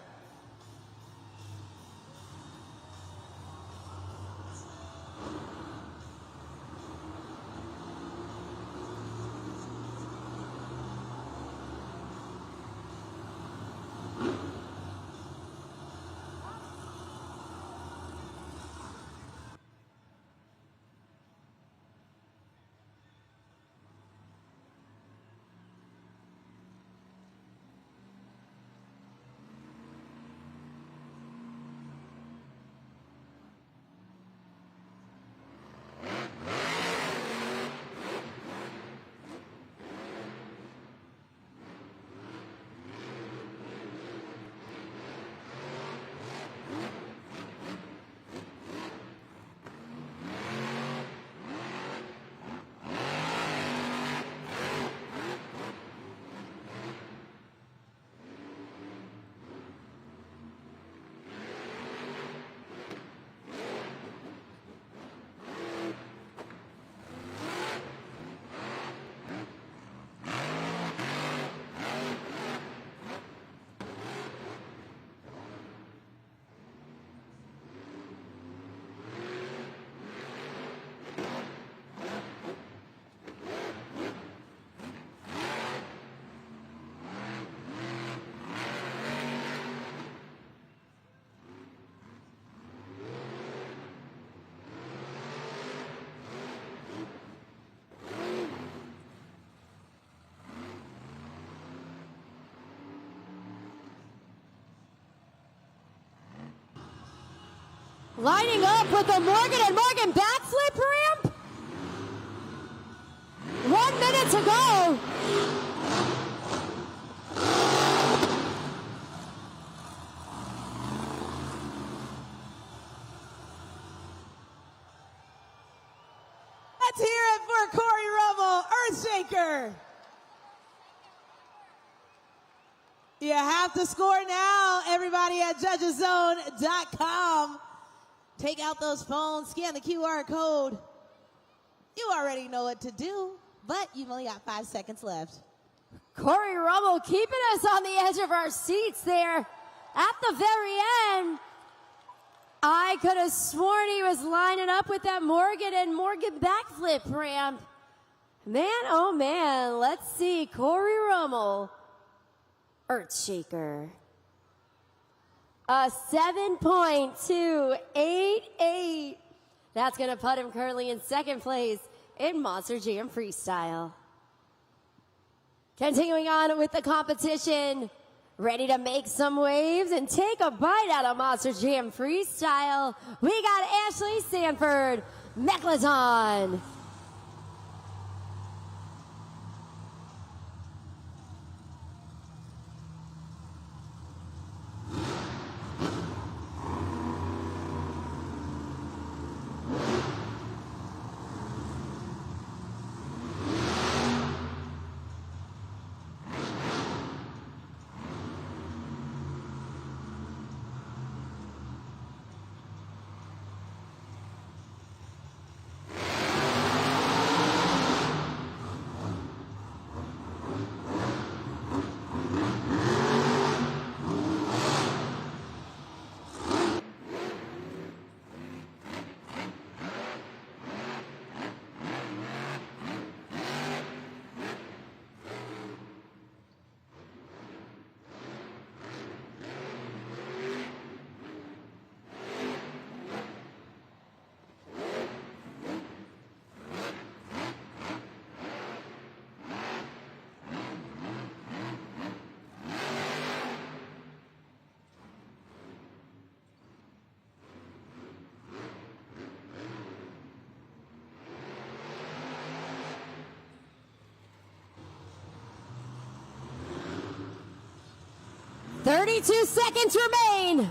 Lining up with the Morgan and Morgan backflip ramp. 1 minute to go.
Let's hear it for Corey Rummel, Earthshaker. You have to score now, everybody at judgeszone.com. Take out those phones, scan the QR code. You already know what to do, but you've only got 5 seconds left.
Corey Rummel keeping us on the edge of our seats there at the very end. I could have sworn he was lining up with that Morgan and Morgan backflip ramp. Man, oh man, let's see. Corey Rummel, Earthshaker. A 7.288. That's going to put him currently in second place in Monster Jam Freestyle. Continuing on with the competition, ready to make some waves and take a bite out of Monster Jam Freestyle. We got Ashley Sanford, Megalodon. "32 seconds remain.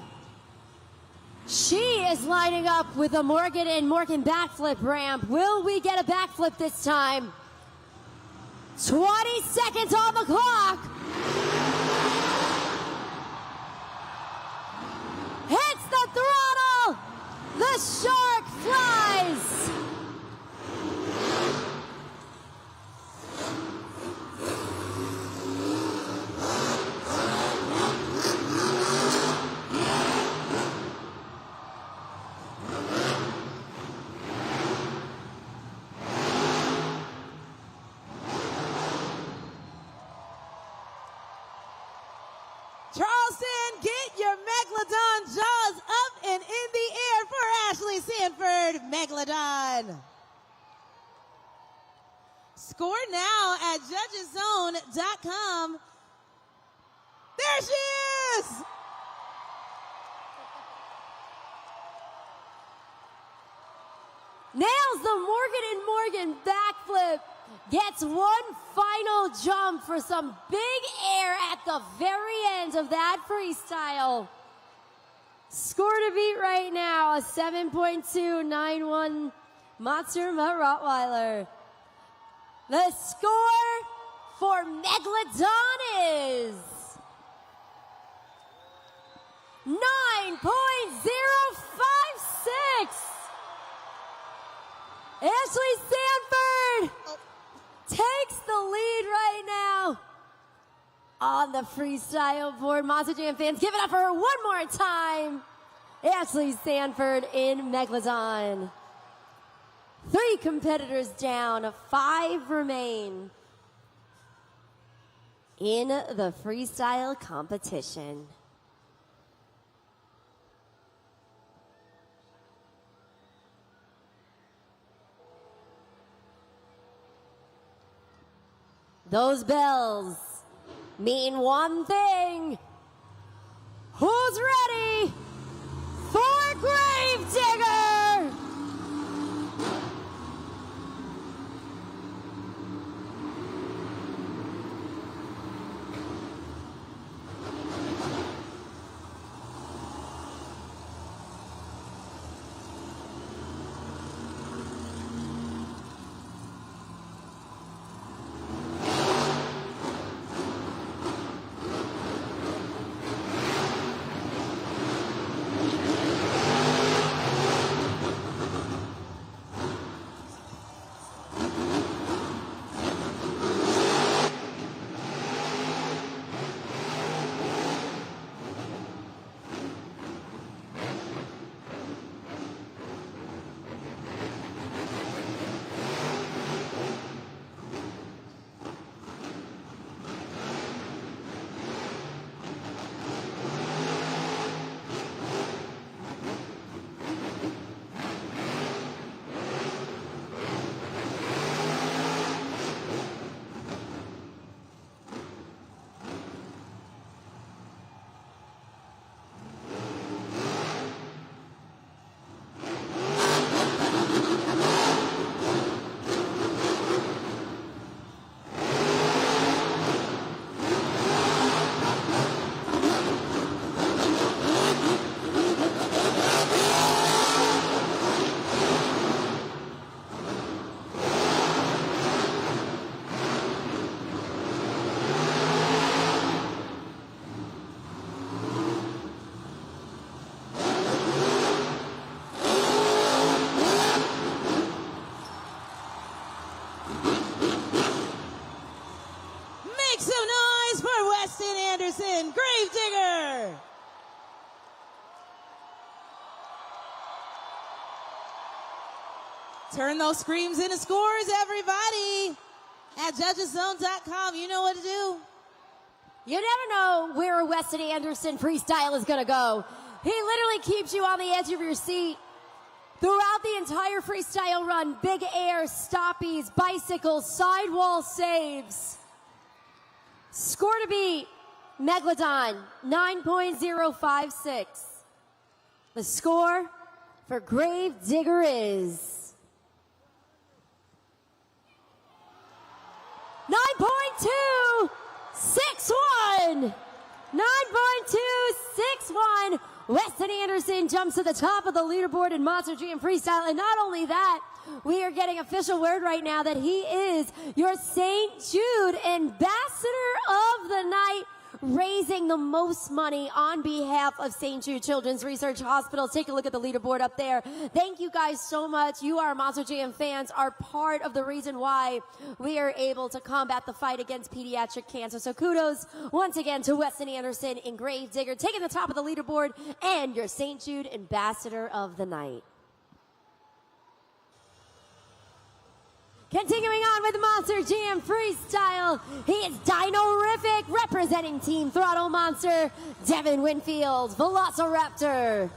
She is lining up with a Morgan and Morgan backflip ramp. Will we get a backflip this time? 20 seconds on the clock. Hits the throttle. The shark flies.
Charleston, get your Megalodon jaws up and in the air for Ashley Sanford, Megalodon. Score now at judgeszone.com. There she is!
Nails the Morgan and Morgan backflip. Gets one final jump for some big air at the very end of that freestyle. Score to beat right now, a 7.291 Monster Mutt Rottweiler. The score for Megalodon is 9.056. Ashley Sanford takes the lead right now on the freestyle board. Monster Jam fans, give it up for her one more time. Ashley Sanford in Megalodon. 3 competitors down, 5 remain in the freestyle competition. Those bells mean one thing. Who's ready for Grave Day?
Weston Anderson, Gravedigger. Turn those screams into scores, everybody. At judgeszone.com, you know what to do.
You never know where a Weston Anderson freestyle is going to go. He literally keeps you on the edge of your seat. Throughout the entire freestyle run, big air, stoppies, bicycles, sidewall saves. Score to beat, Megalodon, 9.056. The score for Gravedigger is 9.261. 9.261. Weston Anderson jumps to the top of the leaderboard in Monster Jam Freestyle. And not only that, we are getting official word right now that he is your St. Jude Ambassador of the Night, raising the most money on behalf of St. Jude Children's Research Hospital. Take a look at the leaderboard up there. Thank you guys so much. You, our Monster Jam fans, are part of the reason why we are able to combat the fight against pediatric cancer. So kudos once again to Weston Anderson and Gravedigger, taking the top of the leaderboard and your St. Jude Ambassador of the Night. Continuing on with Monster Jam Freestyle, he is Dino-rific, representing Team Throttle Monster, Devin Winfield, Velociraptor.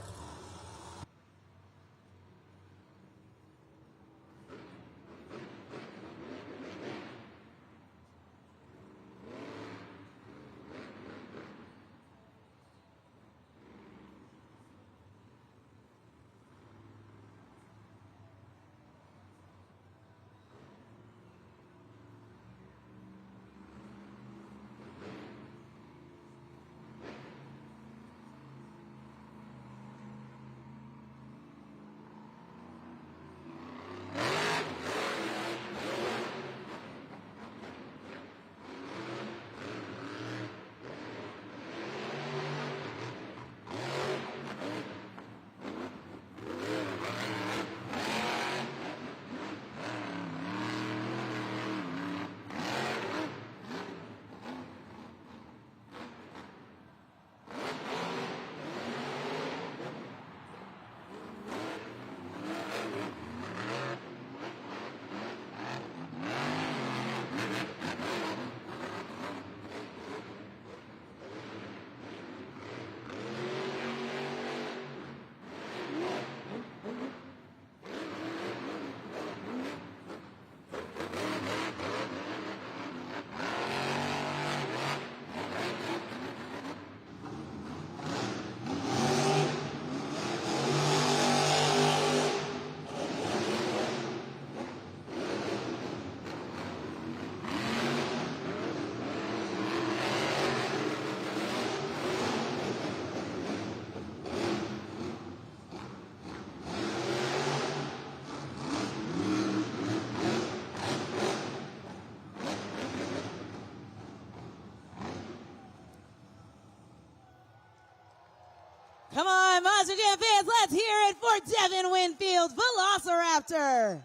Come on, Monster Jam fans, let's hear it for Devin Winfield, Velociraptor.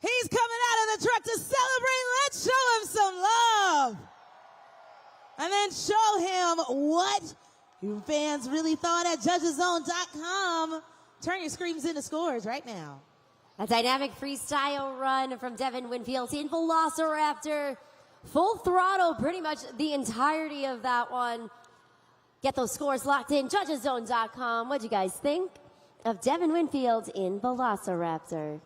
He's coming out of the truck to celebrate. Let's show him some love. And then show him what you fans really thought at judgeszone.com. Turn your screams into scores right now.
A dynamic freestyle run from Devin Winfield in Velociraptor. Full throttle, pretty much the entirety of that one. Get those scores locked in, judgeszone.com. What'd you guys think of Devin Winfield in Velociraptor?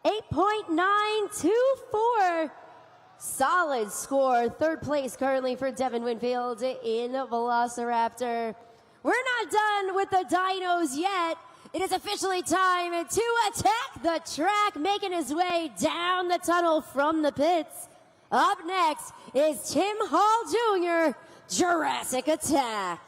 8.924. Solid score. Third place currently for Devin Winfield in Velociraptor. We're not done with the dinos yet. It is officially time to attack the track, making his way down the tunnel from the pits. Up next is Tim Hall Jr., Jurassic Attack.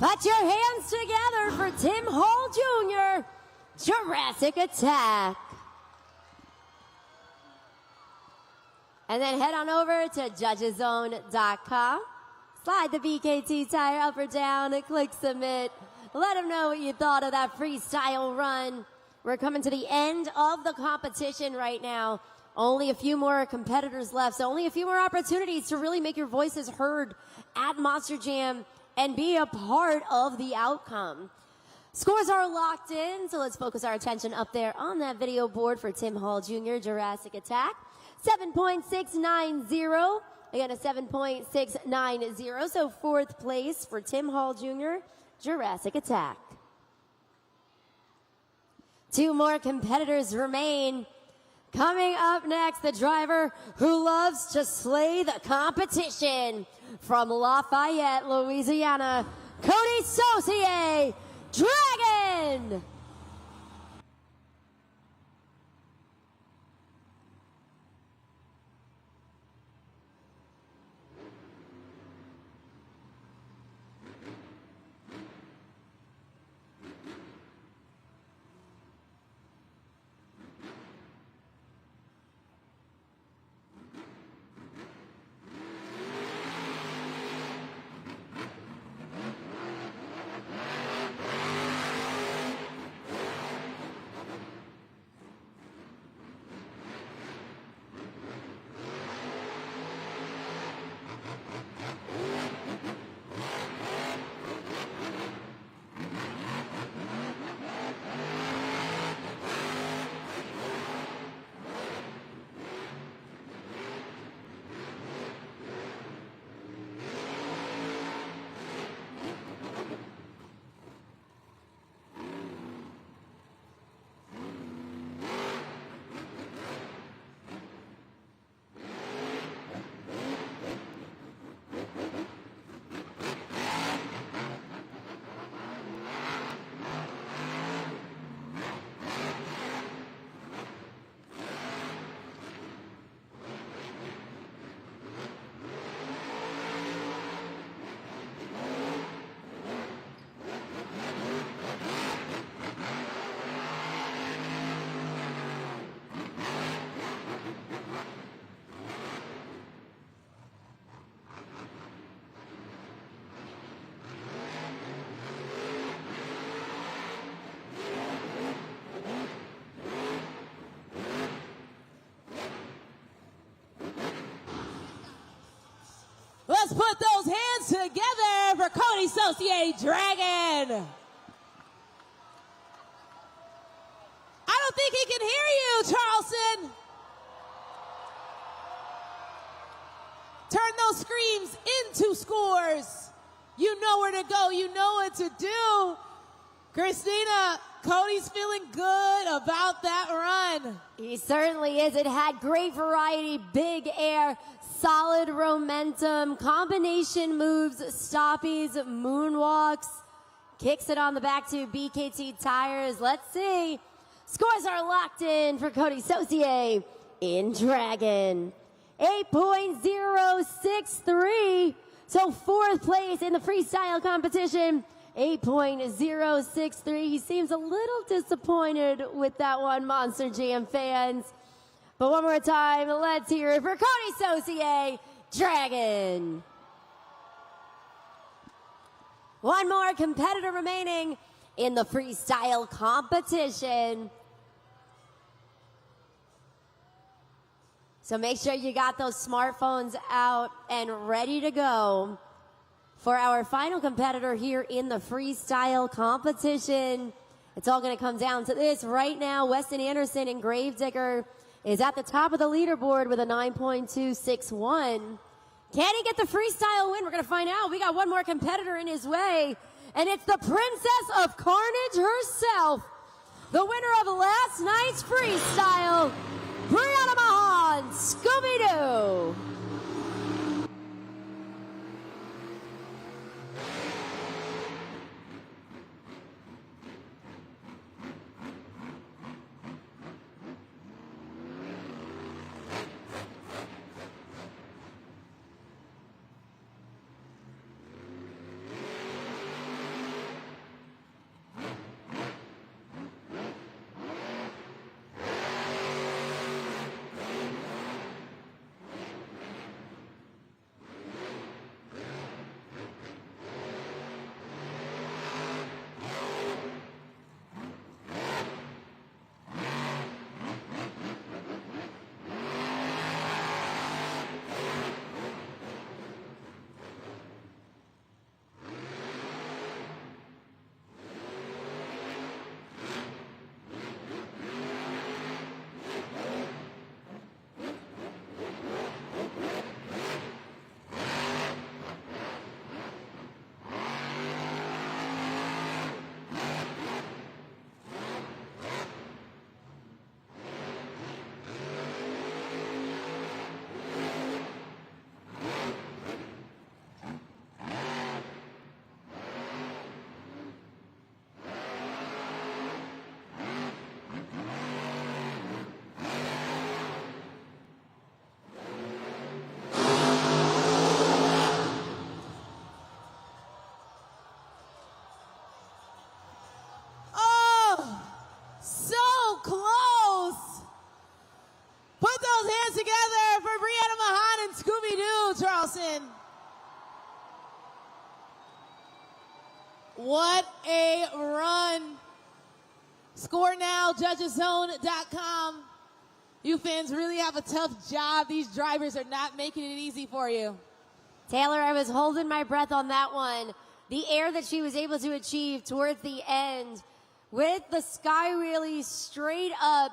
Put your hands together for Tim Hall Jr., Jurassic Attack. And then head on over to judgeszone.com. Slide the BKT tire up or down and click submit. Let them know what you thought of that freestyle run. We're coming to the end of the competition right now. Only a few more competitors left, so only a few more opportunities to really make your voices heard at Monster Jam and be a part of the outcome. Scores are locked in, so let's focus our attention up there on that video board for Tim Hall Jr., Jurassic Attack. 7.690. Again, a 7.690. So fourth place for Tim Hall Jr., Jurassic Attack. Two more competitors remain. Coming up next, the driver who loves to slay the competition from Lafayette, Louisiana, Cody Saucier, Dragon.
Let's put those hands together for Cody Saucier, Dragon. I don't think he can hear you, Charleston. Turn those screams into scores. You know where to go. You know what to do. Christina, Cody's feeling good about that run.
He certainly is. It had great variety, big air, solid momentum, combination moves, stoppies, moonwalks, kicks it on the back to BKT tires. Let's see. Scores are locked in for Cody Saucier in Dragon. 8.063. So fourth place in the freestyle competition. 8.063. He seems a little disappointed with that one, Monster Jam fans. But one more time, let's hear it for Cody Saucier, Dragon. One more competitor remaining in the freestyle competition. So make sure you got those smartphones out and ready to go for our final competitor here in the freestyle competition. It's all going to come down to this right now. Weston Anderson and Gravedigger is at the top of the leaderboard with a 9.261. Can he get the freestyle win? We're going to find out. We got one more competitor in his way, and it's the Princess of Carnage herself, the winner of last night's freestyle, Brianna Mahan, Scooby-Doo.
Charleston. What a run. Score now, judgeszone.com. You fans really have a tough job. These drivers are not making it easy for you.
Taylor, I was holding my breath on that one. The air that she was able to achieve towards the end with the sky wheelie straight up.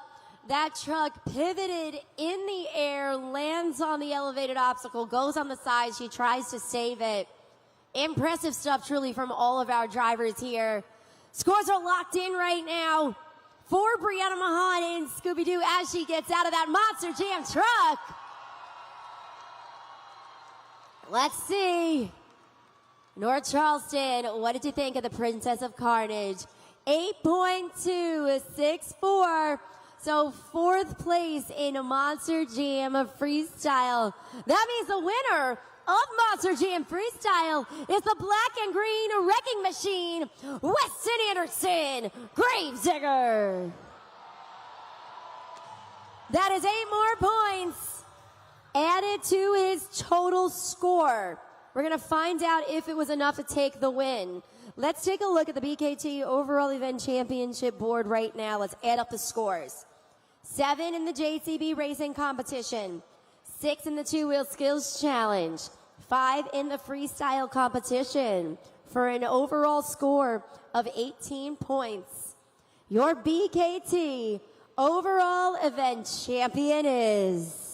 That truck pivoted in the air, lands on the elevated obstacle, goes on the side. She tries to save it. Impressive stuff truly from all of our drivers here. Scores are locked in right now for Brianna Mahan and Scooby-Doo as she gets out of that Monster Jam truck. Let's see. North Charleston, what did you think of the Princess of Carnage? 8.264. So 4th place in a Monster Jam Freestyle. That means the winner of Monster Jam Freestyle is the black and green wrecking machine, Weston Anderson, Gravedigger. That is 8 more points added to his total score. We're going to find out if it was enough to take the win. Let's take a look at the BKT Overall Event Championship board right now. Let's add up the scores. 7 in the JCB Racing competition. 6 in the two-wheel skills challenge. 5 in the freestyle competition for an overall score of 18 points. Your BKT Overall Event Champion is...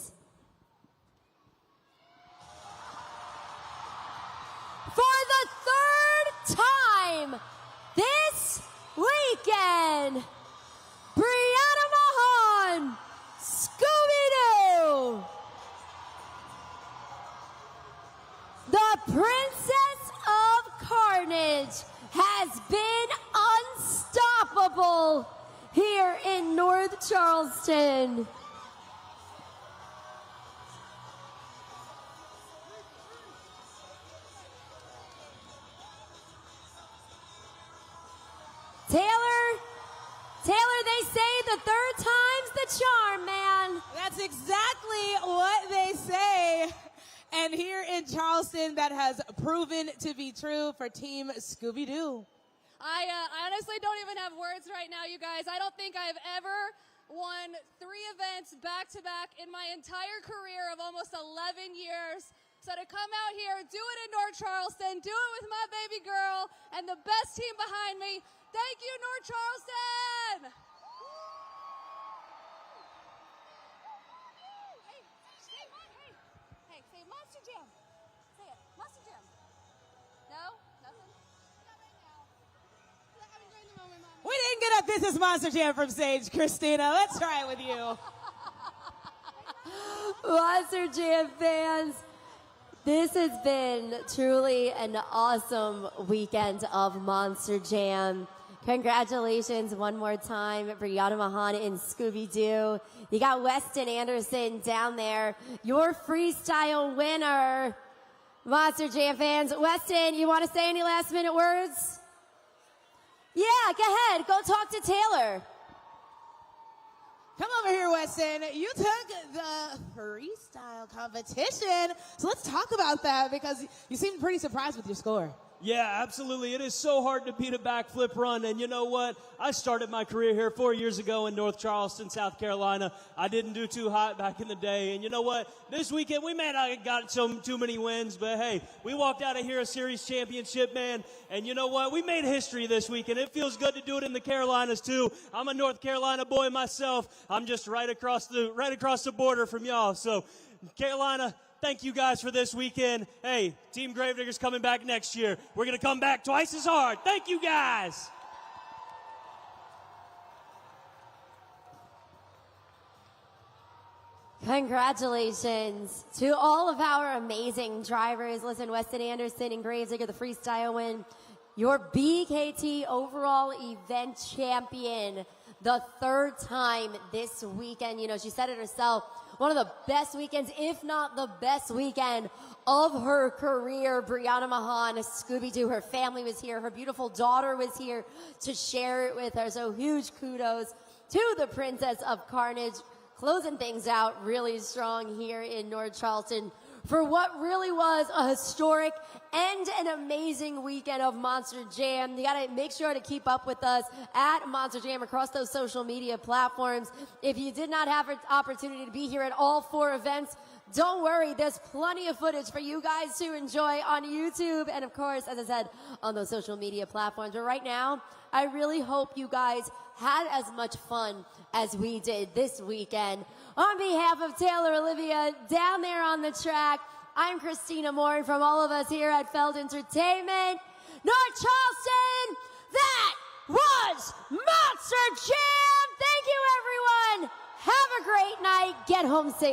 for the 3rd time this weekend, Brianna Mahan, Scooby-Doo. The Princess of Carnage has been unstoppable here in North Charleston. Taylor, they say the 3rd time's the charm, man.
That's exactly what they say. And here in Charleston, that has proven to be true for Team Scooby-Doo.
I honestly don't even have words right now, you guys. I don't think I've ever won 3 events back-to-back in my entire career of almost 11 years. So to come out here, do it in North Charleston, do it with my baby girl, and the best team behind me. Thank you, North Charleston! Hey, say Monster Jam. Say it, Monster Jam. No? Nothing? Not right now. I'm enjoying the moment, Mom.
We didn't get a This Is Monster Jam from stage, Christina. Let's try it with you.
Monster Jam fans, this has been truly an awesome weekend of Monster Jam. Congratulations one more time, Brianna Mahan and Scooby-Doo. You got Weston Anderson down there, your freestyle winner. Monster Jam fans, Weston, you want to say any last minute words? Yeah, go ahead. Go talk to Taylor.
Come over here, Weston. You took the freestyle competition. So let's talk about that because you seemed pretty surprised with your score.
Yeah, absolutely. It is so hard to beat a backflip run. And you know what? I started my career here 4 years ago in North Charleston, South Carolina. I didn't do too hot back in the day. And you know what? This weekend, we may not have got too many wins, but hey, we walked out of here a series championship, man. And you know what? We made history this weekend. It feels good to do it in the Carolinas, too. I'm a North Carolina boy myself. I'm just right across the border from y'all. So, Carolina, thank you guys for this weekend. Hey, Team Gravedigger's coming back next year. We're going to come back twice as hard. Thank you guys.
Congratulations to all of our amazing drivers. Listen, Weston Anderson and Gravedigger, the freestyle win. Your BKT overall event champion, the 3rd time this weekend. You know, she said it herself. One of the best weekends, if not the best weekend of her career. Brianna Mahan, Scooby-Doo, her family was here. Her beautiful daughter was here to share it with her. So huge kudos to the Princess of Carnage. Closing things out really strong here in North Charleston for what really was a historic and an amazing weekend of Monster Jam. You gotta make sure to keep up with us at Monster Jam across those social media platforms. If you did not have an opportunity to be here at all 4 events, don't worry, there's plenty of footage for you guys to enjoy on YouTube and, of course, as I said, on those social media platforms. But right now, I really hope you guys had as much fun as we did this weekend. On behalf of Taylor Olivia down there on the track, I'm Christina Moore, and from all of us here at Feld Entertainment, North Charleston, that was Monster Jam! Thank you, everyone! Have a great night. Get home safe.